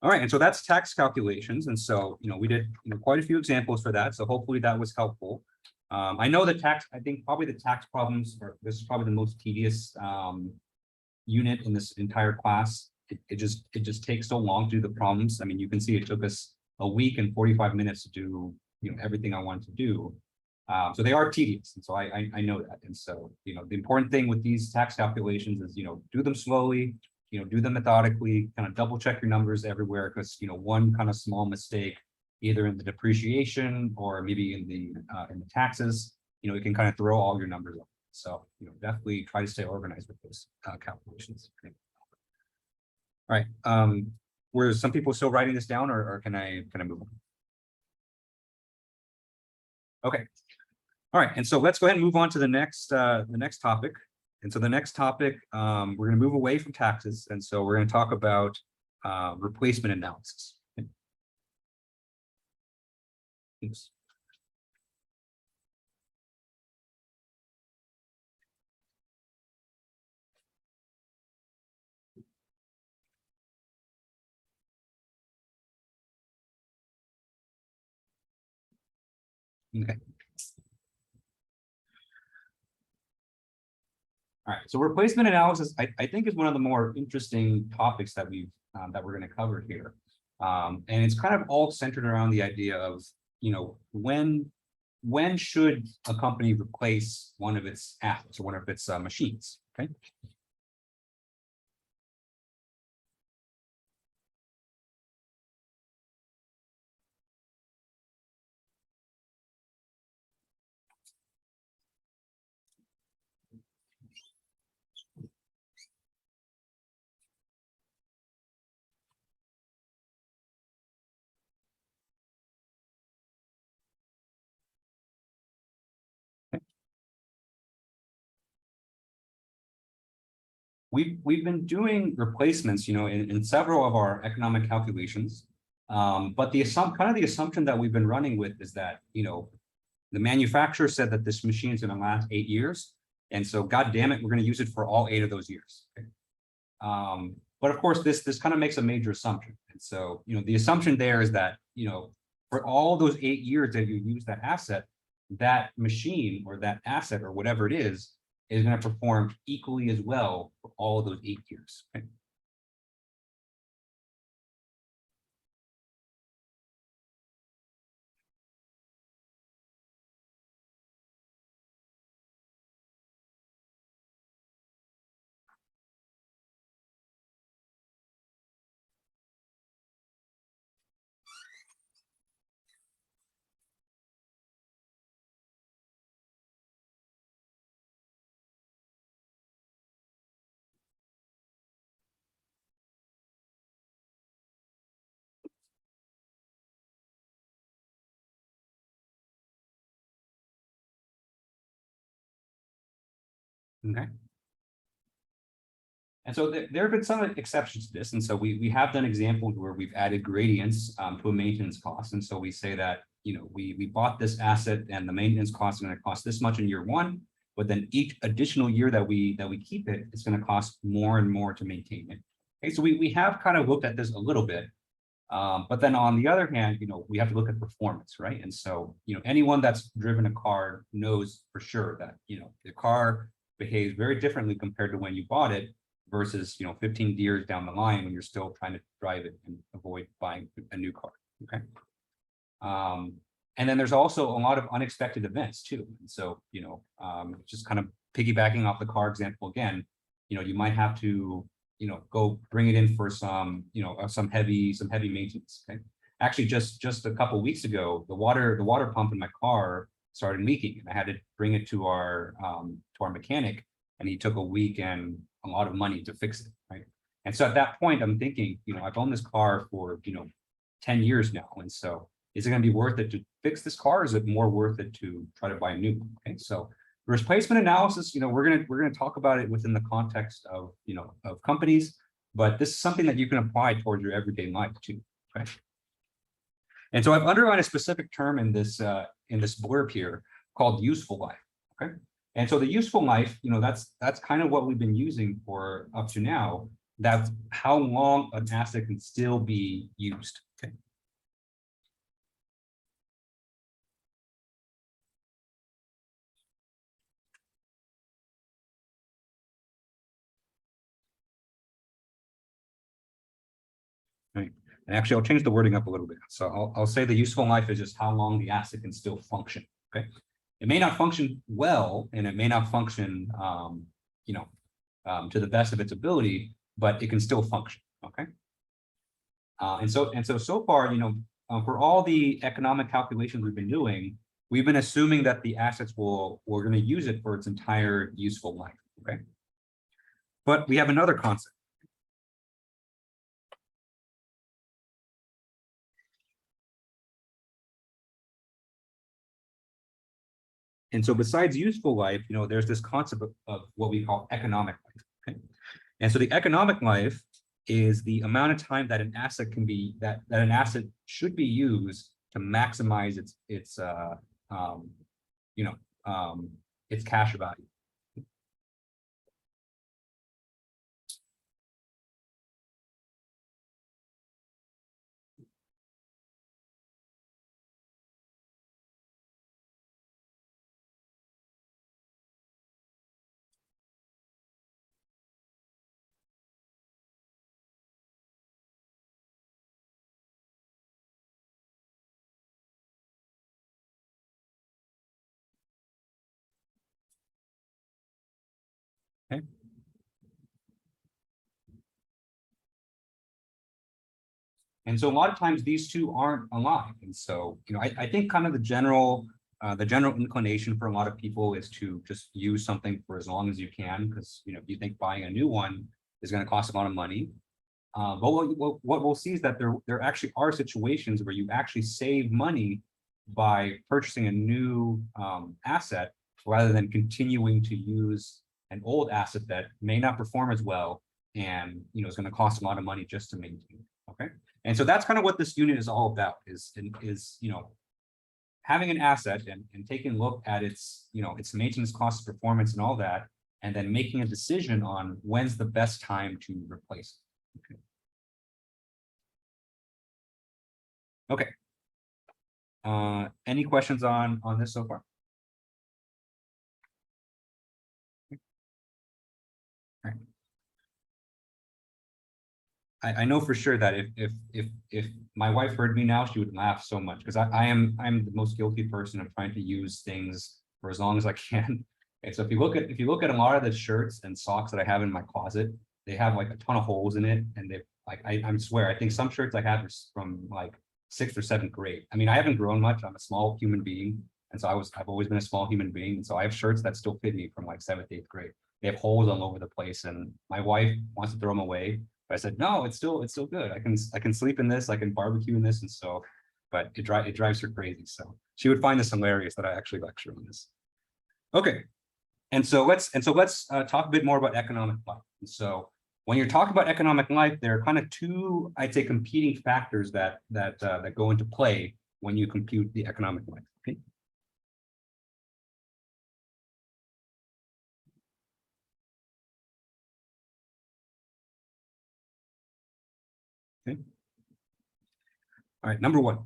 All right, and so that's tax calculations. And so, we did quite a few examples for that. So hopefully that was helpful. I know I think probably the tax problems this is probably the most tedious unit in this entire class. It just takes so long to do the problems. I mean, you can see it took us a week and 45 minutes to do everything I wanted to do. So they are tedious, and so I know that. And so the important thing with these tax calculations is do them slowly, do them methodically, kind of double check your numbers everywhere, because one kind of small mistake, either in the depreciation or maybe in the taxes, it can kind of throw all your numbers off. So definitely try to stay organized with those calculations. Okay. All right. Were some people still writing this down, or can I move on? Okay. All right, and so let's go ahead and move on to the next topic. And so the next topic, we're going to move away from taxes, and so we're going to talk about replacement analysis. Okay. Oops. Okay. All right, so replacement analysis, I think, is one of the more interesting topics that we're going to cover here. And it's kind of all centered around the idea of, when should a company replace one of its assets or one of its machines, okay? we've been doing replacements, in several of our economic calculations. But the assumption that we've been running with is that, the manufacturer said that this machine is going to last 8 years. And so, God damn it, we're going to use it for all 8 of those years. Okay? But of course, this kind of makes a major assumption. And so, the assumption there is that, for all those 8 years that you use that asset, that machine or that asset or whatever it is going to perform equally as well for all of those 8 years. Okay? Okay. And so there have been some exceptions to this. And so we have done examples where we've added gradients to a maintenance cost. And so we say that, we bought this asset and the maintenance cost is going to cost this much in year 1, but then each additional year that we keep it, it's going to cost more and more to maintain it. Okay, so we have kind of looked at this a little bit. But then on the other hand, we have to look at performance, right? And so, anyone that's driven a car knows for sure that, the car behaves very differently compared to when you bought it versus, 15 years down the line when you're still trying to drive it and avoid buying a new car. Okay. And then there's also a lot of unexpected events too. And so, just kind of piggybacking off the car example again, you might have to, go bring it in for some, some heavy maintenance. Okay. Actually, just a couple of weeks ago, the water pump in my car started leaking, and I had to bring it to our mechanic, and he took a week and a lot of money to fix it. Right. And so at that point, I'm thinking, I've owned this car for 10 years now, and so is it going to be worth it to fix this car? Or is it more worth it to try to buy a new one? Okay, so replacement analysis, we're gonna talk about it within the context of of companies, but this is something that you can apply towards your everyday life too. Okay. And so I've underlined a specific term in this blurb here called useful life. Okay. And so the useful life, that's kind of what we've been using for up to now. That's how long an asset can still be used. Okay. Right. And actually, I'll change the wording up a little bit. So I'll say the useful life is just how long the asset can still function. Okay. It may not function well, and it may not function, to the best of its ability, but it can still function. Okay. And so far, for all the economic calculations we've been doing, we've been assuming that the assets we're going to use it for its entire useful life. Okay. But we have another concept. And so besides useful life, there's this concept of what we call economic life. Okay. And so the economic life is the amount of time that an asset can be that an asset should be used to maximize its cash value. Okay. And so a lot of times these two aren't aligned. And so, I think kind of the general inclination for a lot of people is to just use something for as long as you can, because, if you think buying a new one is going to cost a lot of money. But what we'll see is that there actually are situations where you actually save money by purchasing a new asset rather than continuing to use an old asset that may not perform as well, and is going to cost a lot of money just to maintain. Okay, and so that's kind of what this unit is all about. Is having an asset and taking a look at its its maintenance costs, performance, and all that, and then making a decision on when's the best time to replace it. Okay. Any questions on this so far? All right. I know for sure that if my wife heard me now, she would laugh so much, because I'm the most guilty person of trying to use things for as long as I can. And so if you look at a lot of the shirts and socks that I have in my closet, they have like a ton of holes in it, and they like I swear I think some shirts I have are from like 6th or 7th grade. I mean, I haven't grown much. I'm a small human being, and so I've always been a small human being, and so I have shirts that still fit me from like 7th, 8th grade. They have holes all over the place, and my wife wants to throw them away. But I said, no, it's still good. I can sleep in this, I can barbecue in this, and so, but it drives her crazy. So she would find this hilarious that I actually lecture on this. Okay, and so let's talk a bit more about economic life. And so when you're talking about economic life, there are kind of two, I'd say, competing factors that go into play when you compute the economic life. Okay. Okay. All right, number one.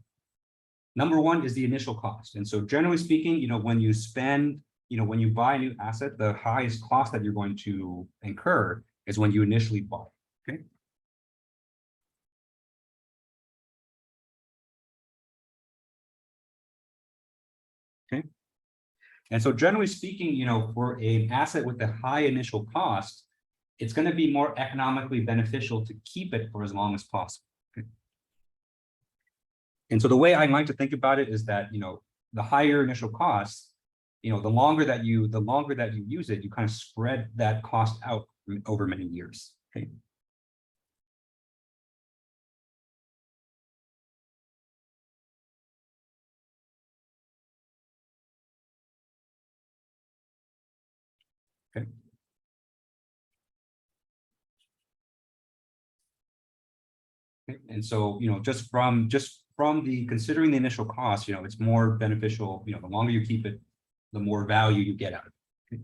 Number one is the initial cost. And so generally speaking, when you spend, when you buy a new asset, the highest cost that you're going to incur is when you initially buy. Okay. Okay. And so generally speaking, for an asset with a high initial cost, it's going to be more economically beneficial to keep it for as long as possible. Okay. And so the way I like to think about it is that, the higher initial cost, the longer that you use it, you kind of spread that cost out over many years. Okay. Okay. And so, just from the considering the initial cost, it's more beneficial, the longer you keep it, the more value you get out of it. Okay.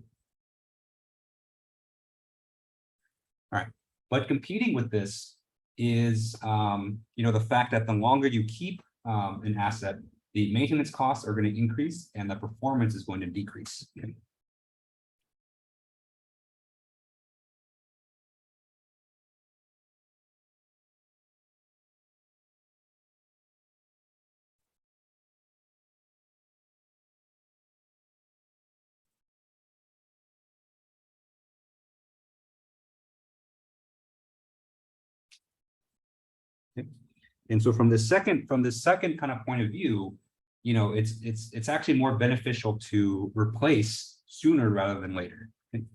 All right. But competing with this is, the fact that the longer you keep an asset, the maintenance costs are going to increase and the performance is going to decrease. Okay. Okay. And so from the second kind of point of view, it's actually more beneficial to replace sooner rather than later. Okay.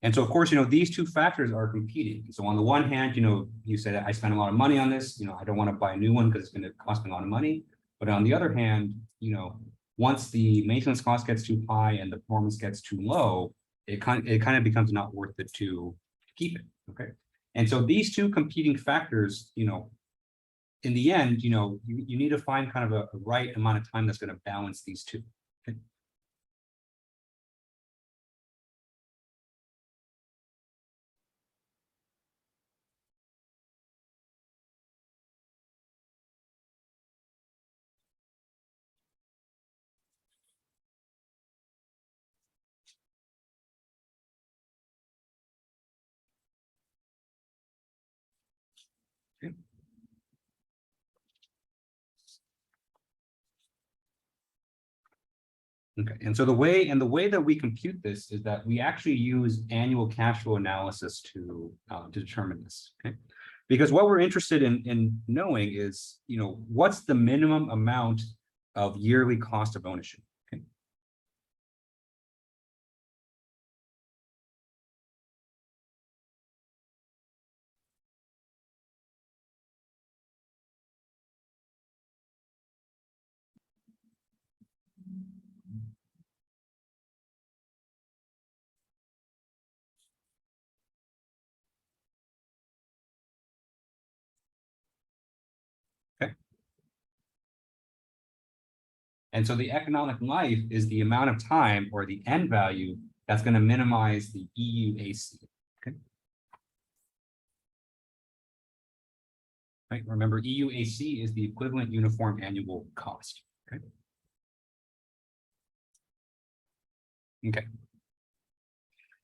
And so, of course, these two factors are competing. So on the one hand, you said, I spent a lot of money on this, I don't want to buy a new one because it's going to cost me a lot of money. But on the other hand, once the maintenance cost gets too high and the performance gets too low, it kind of becomes not worth it to keep it. Okay. And so these two competing factors, in the end, you need to find kind of a right amount of time that's going to balance these two. Okay. Okay. Okay, and so the way that we compute this is that we actually use annual cash flow analysis to determine this. Okay, because what we're interested in knowing is, what's the minimum amount of yearly cost of ownership. Okay. Okay. And so the economic life is the amount of time or the end value that's going to minimize the EUAC. Okay. Right. Remember, EUAC is the equivalent uniform annual cost. Okay. Okay.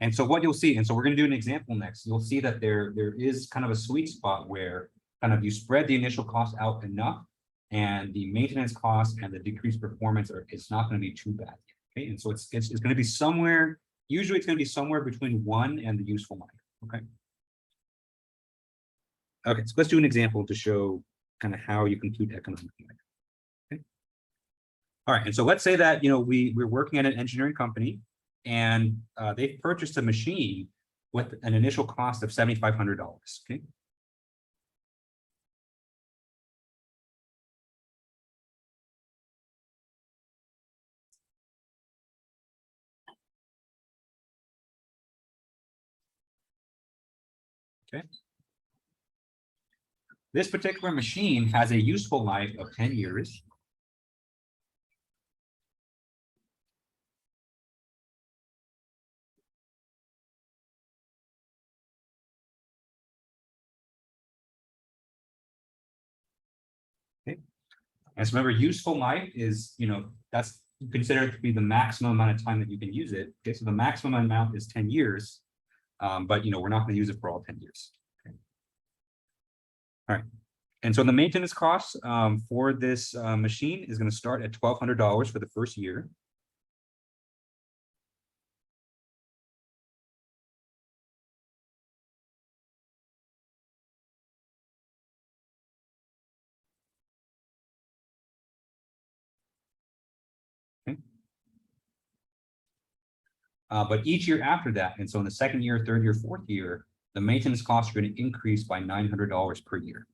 And so what you'll see, and so we're going to do an example next, you'll see that there is kind of a sweet spot where kind of you spread the initial cost out enough and the maintenance cost and the decreased performance it's not going to be too bad. Okay. And so it's going to be somewhere, usually it's going to be somewhere between 1 and the useful life. Okay. Okay, so let's do an example to show kind of how you compute economic life. Okay. All right, and so let's say that we're working at an engineering company and they've purchased a machine with an initial cost of $7,500. Okay. Okay. This particular machine has a useful life of 10 years. Okay. And so remember, useful life is, that's considered to be the maximum amount of time that you can use it. Okay, so the maximum amount is 10 years, but we're not going to use it for all 10 years. Okay. All right. And so the maintenance costs for this machine is going to start at $1,200 for the first year. Okay. But each year after that, and so in the second year, third year, fourth year, the maintenance costs are going to increase by $900 per year.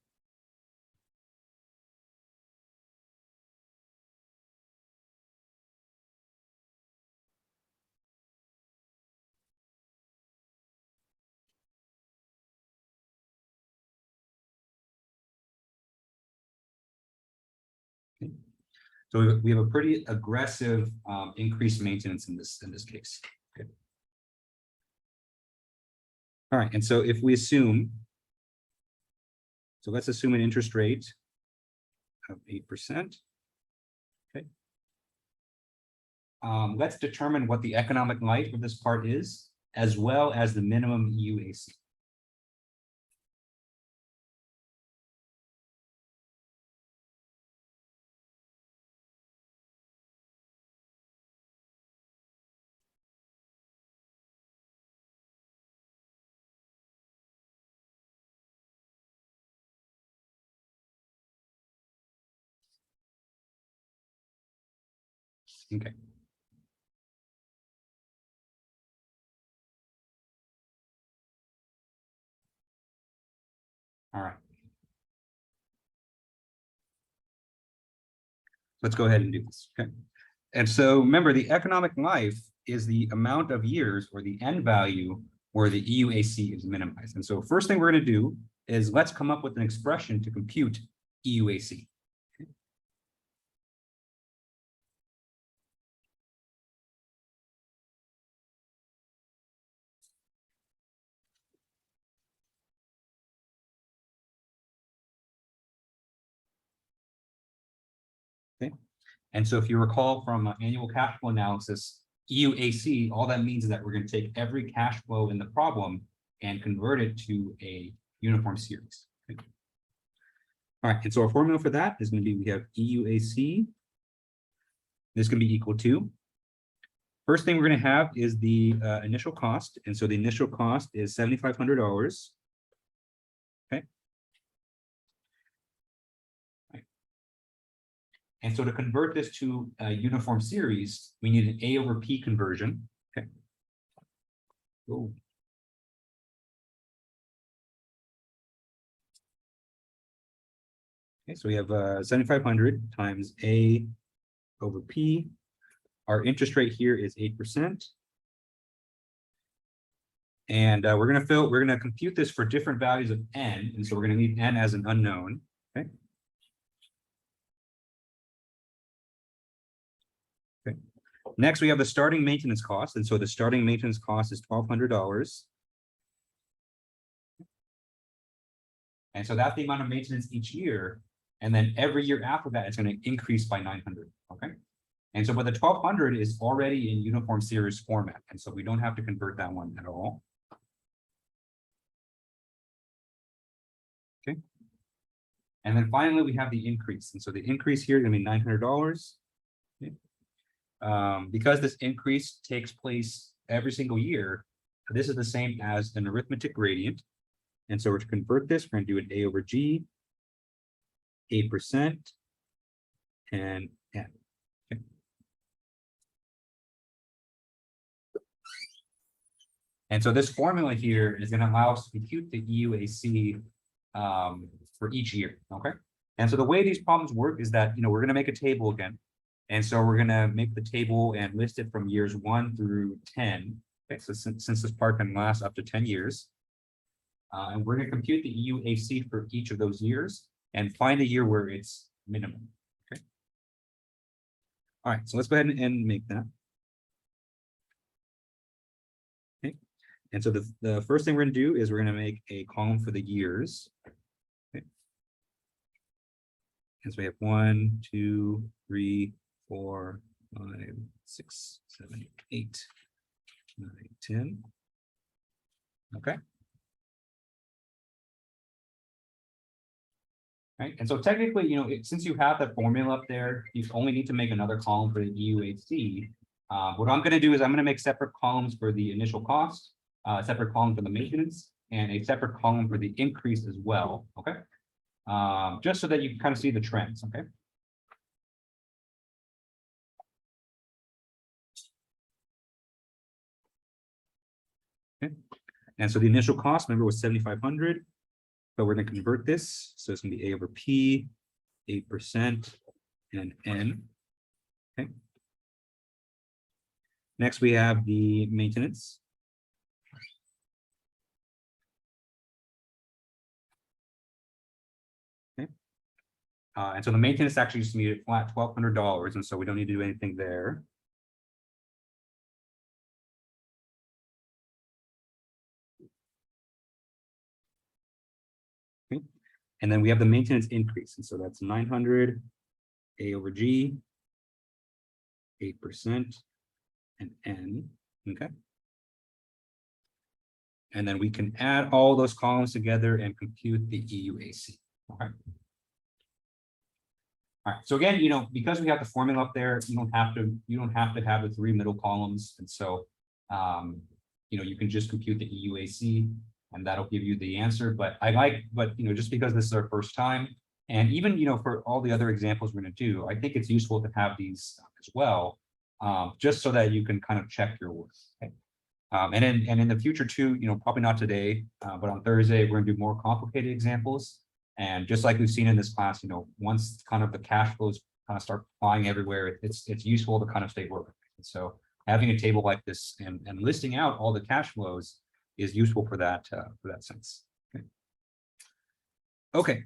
Okay. So we have a pretty aggressive increased maintenance in this case. Okay. All right, and so if we assume, so let's assume an interest rate of 8%. Okay. Let's determine what the economic life of this part is, as well as the minimum EUAC. Okay. All right. Let's go ahead and do this. Okay. And so remember, the economic life is the amount of years or the end value where the EUAC is minimized. And so first thing we're going to do is let's come up with an expression to compute EUAC. Okay. And so if you recall from annual cash flow analysis, EUAC, all that means is that we're going to take every cash flow in the problem and convert it to a uniform series. Okay. All right, and so our formula for that is going to be, we have EUAC. This can be equal to, first thing we're going to have is the initial cost. And so the initial cost is $7,500. Okay. Right. And so to convert this to a uniform series, we need an A over P conversion. Okay. Oh. Okay, so we have 7,500 times A over P. Our interest rate here is 8%. And we're gonna compute this for different values of N. And so we're gonna leave N as an unknown. Okay. Okay. Next, we have the starting maintenance cost. And so the starting maintenance cost is $1,200. And so that's the amount of maintenance each year. And then every year after that, it's going to increase by 900. Okay. And so, but the 1,200 is already in uniform series format. And so we don't have to convert that one at all. Okay. And then finally, we have the increase. And so the increase here is going to be $900. Okay. Because this increase takes place every single year, this is the same as an arithmetic gradient. And so we're to convert this, we're going to do an A over G, 8%, and N. Okay. And so this formula here is going to allow us to compute the EUAC for each year. Okay. And so the way these problems work is that, we're going to make a table again. And so we're going to make the table and list it from years 1 through 10. Okay. So since this part can last up to 10 years. And we're going to compute the EUAC for each of those years and find a year where it's minimum. Okay. All right, so let's go ahead and make that. Okay. And so the first thing we're going to do is we're going to make a column for the years. Okay. And so we have 1, 2, 3, 4, 5, 6, 7, 8, 9, 10. Okay. Right. And so technically, since you have that formula up there, you only need to make another column for the EUAC. What I'm going to do is I'm going to make separate columns for the initial cost, a separate column for the maintenance, and a separate column for the increase as well. Okay. Just so that you can kind of see the trends. Okay. Okay. And so the initial cost, remember, was 7,500. But we're going to convert this. So it's going to be A over P, 8%, and N. Okay. Next, we have the maintenance. Okay. And so the maintenance actually just needed flat $1,200. And so we don't need to do anything there. Okay. And then we have the maintenance increase. And so that's 900 A over G, 8%, and N. Okay. And then we can add all those columns together and compute the EUAC. Okay. All right. So again, because we have the formula up there, you don't have to have the 3 middle columns. And so, you can just compute the EUAC. And that'll give you the answer. But just because this is our first time, and even, for all the other examples we're going to do, I think it's useful to have these as well, just so that you can kind of check your work. Okay? And in the future too, probably not today, but on Thursday, we're going to do more complicated examples. And just like we've seen in this class, once kind of the cash flows kind of start flying everywhere, it's useful to kind of stay working. And so having a table like this and listing out all the cash flows is useful for that sense. Okay. Okay.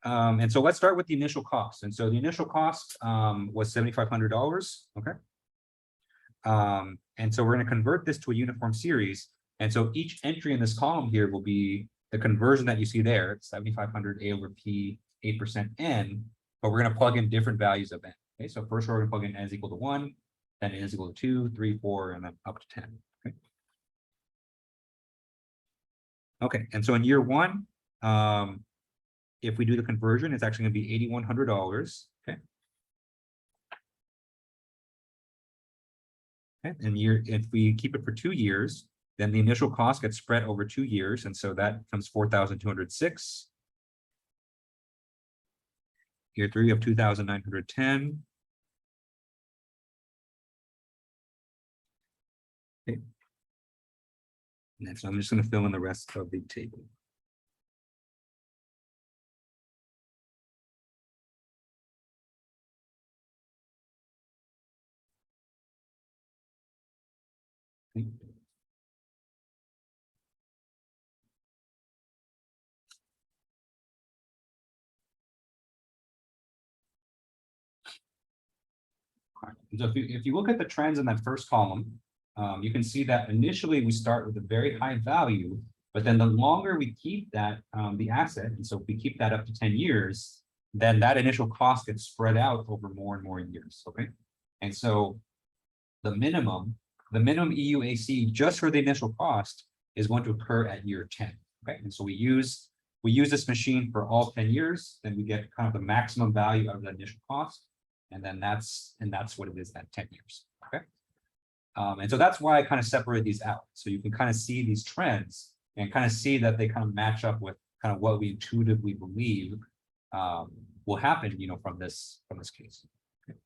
And so let's start with the initial cost. And so the initial cost was $7,500. Okay. And so we're going to convert this to a uniform series. And so each entry in this column here will be the conversion that you see there, 7,500 A over P, 8% N, but we're going to plug in different values of N. Okay. So first we're going to plug in N is equal to 1, then N is equal to 2, 3, 4, and then up to 10. Okay. Okay, and so in year 1, if we do the conversion, it's actually going to be $8,100. Okay. Okay, and if we keep it for 2 years, then the initial cost gets spread over 2 years, and so that becomes $4,206. Year 3 of 2,910. Okay. And so I'm just going to fill in the rest of the table. Okay. So if you look at the trends in that first column, you can see that initially we start with a very high value, but then the longer we keep that the asset, and so if we keep that up to 10 years, then that initial cost gets spread out over more and more years. Okay, and so the minimum EUAC just for the initial cost is going to occur at year 10. Okay, and so we use this machine for all 10 years, then we get kind of the maximum value of the initial cost. And then that's what it is at 10 years. Okay. And so that's why I kind of separate these out. So you can kind of see these trends and kind of see that they kind of match up with kind of what we intuitively believe will happen, you know, from this case. Okay.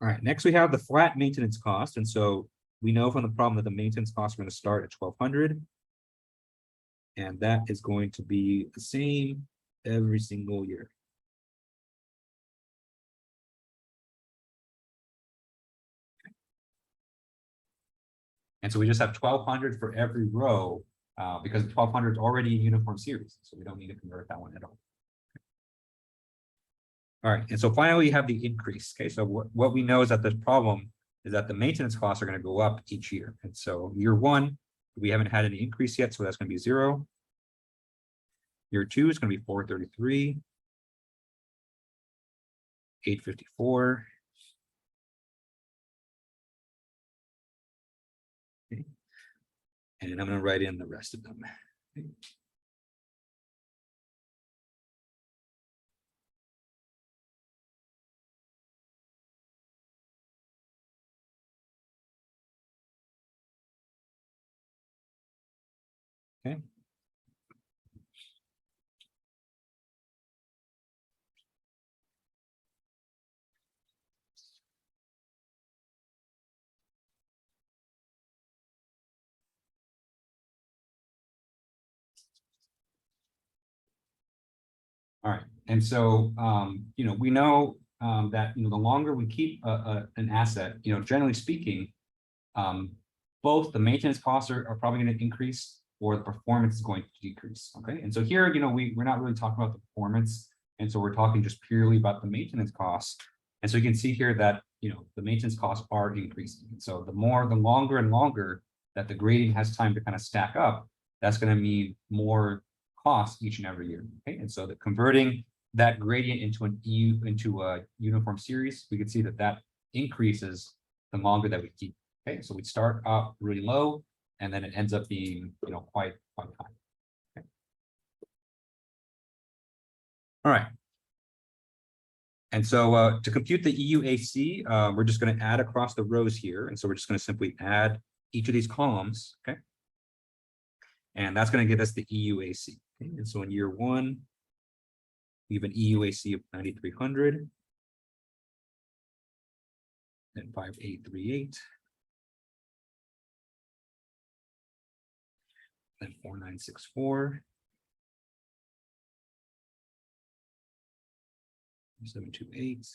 All right, next we have the flat maintenance cost. And so we know from the problem that the maintenance costs are going to start at 1,200. And that is going to be the same every single year. And so we just have 1,200 for every row because 1,200 is already a uniform series. So we don't need to convert that one at all. All right. And so finally, you have the increase. Okay. So what we know is that this problem is that the maintenance costs are going to go up each year. And so year 1, we haven't had any increase yet. So that's going to be 0. Year 2 is going to be 433, 854. Okay. And I'm going to write in the rest of them. Okay. Okay. All right. And so, you know, we know that, you know, the longer we keep an asset, you know, generally speaking, both the maintenance costs are probably going to increase or the performance is going to decrease. Okay. And so here, you know, we're not really talking about the performance. And so we're talking just purely about the maintenance costs. And so you can see here that, you know, the maintenance costs are increasing. And so the longer and longer that the gradient has time to kind of stack up, that's going to mean more costs each and every year. Okay. And so converting that gradient into a uniform series, we can see that increases the longer that we keep. Okay, so we start up really low, and then it ends up being, you know, quite high. Okay. All right. And so to compute the EUAC, we're just going to add across the rows here, and so we're just going to simply add each of these columns. Okay, and that's going to give us the EUAC. Okay? And so in year 1, we have an EUAC of 9,300, and 5,838. Then 4,964, 728,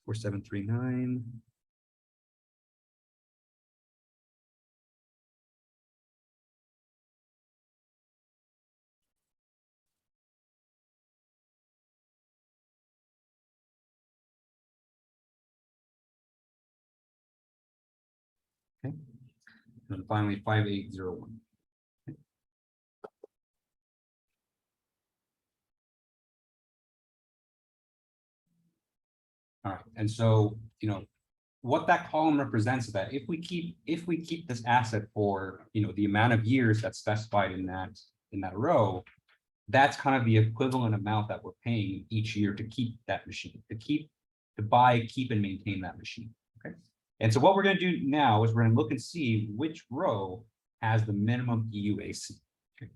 4,739. Okay. And finally, 5,801. All right, and so, you know, what that column represents is that if we keep this asset for, you know, the amount of years that's specified in that row, that's kind of the equivalent amount that we're paying each year to keep that machine, to buy, keep, and maintain that machine. Okay. And so what we're going to do now is we're going to look and see which row has the minimum EUAC. Okay.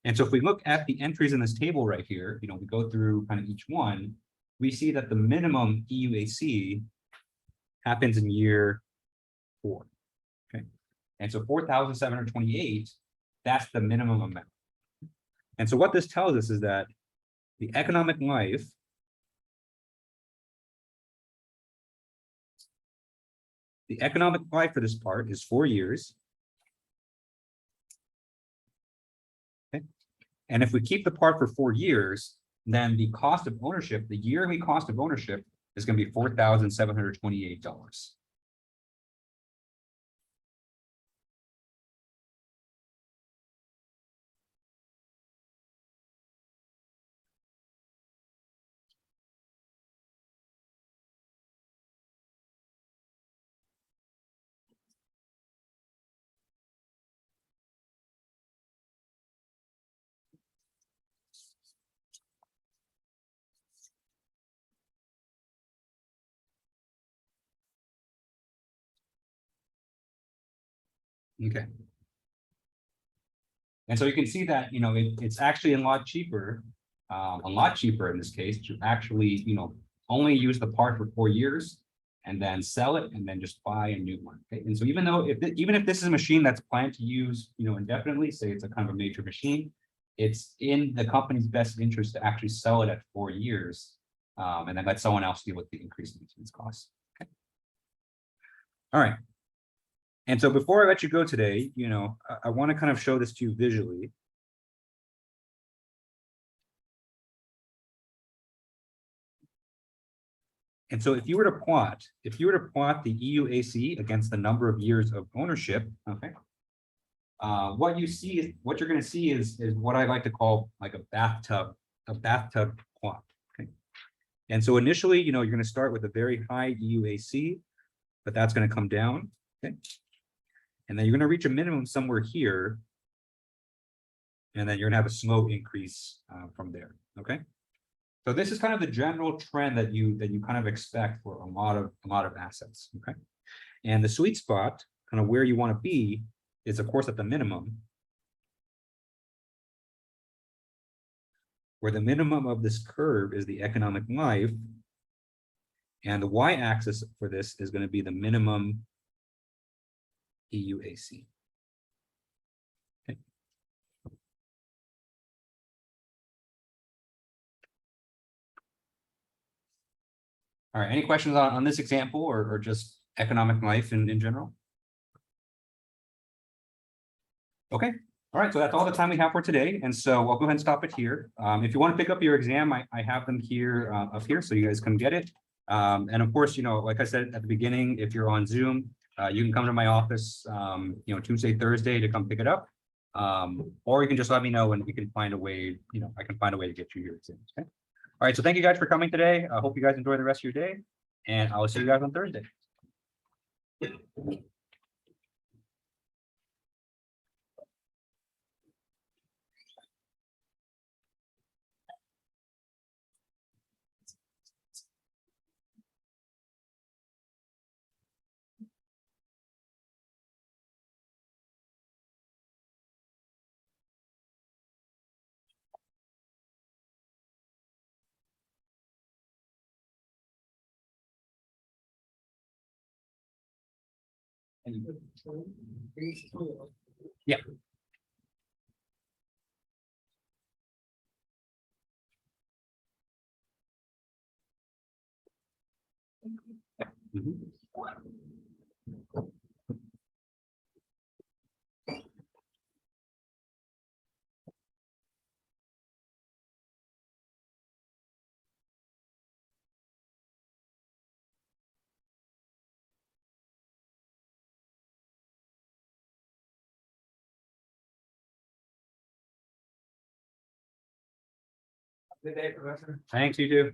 And so if we look at the entries in this table right here, we go through kind of each one, we see that the minimum EUAC happens in year 4. Okay. And so 4,728, that's the minimum amount. And so what this tells us is that the economic life for this part is 4 years. Okay. And if we keep the part for 4 years, then the cost of ownership, the yearly cost of ownership is going to be $4,728. Okay. And so you can see that, it's actually a lot cheaper in this case to actually, only use the part for 4 years and then sell it and then just buy a new one. Okay. And so even though even if this is a machine that's planned to use, indefinitely, say it's a kind of a major machine, it's in the company's best interest to actually sell it at 4 years and then let someone else deal with the increase in maintenance costs. Okay. All right. And so before I let you go today, I want to kind of show this to you visually. And so if you were to plot the EUAC against the number of years of ownership, okay, what you're going to see is what I like to call like a bathtub plot. Okay. And so initially, you're going to start with a very high EUAC, but that's going to come down. Okay. And then you're going to reach a minimum somewhere here. And then you're going to have a slow increase from there. Okay. So this is kind of the general trend that you kind of expect for a lot of assets. Okay. And the sweet spot, kind of where you want to be, is of course at the minimum, where the minimum of this curve is the economic life. And the y-axis for this is going to be the minimum EUAC. Okay. All right, any questions on this example or just economic life in general? Okay, all right, so that's all the time we have for today. And so I'll go ahead and stop it here. If you want to pick up your exam, I have them here up here, so you guys can get it. And of course, like I said at the beginning, if you're on Zoom, you can come to my office, Tuesday, Thursday to come pick it up. Or you can just let me know and we can find a way, I can find a way to get you your exams. Okay. All right. So thank you guys for coming today. I hope you guys enjoy the rest of your day and I'll see you guys on Thursday. Yeah. Mhm. Good day, Professor. Thanks, you too.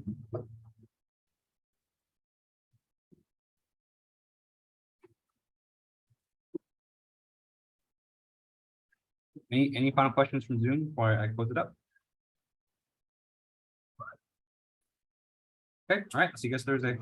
Any final questions from Zoom before I close it up? Okay, all right, see you guys Thursday.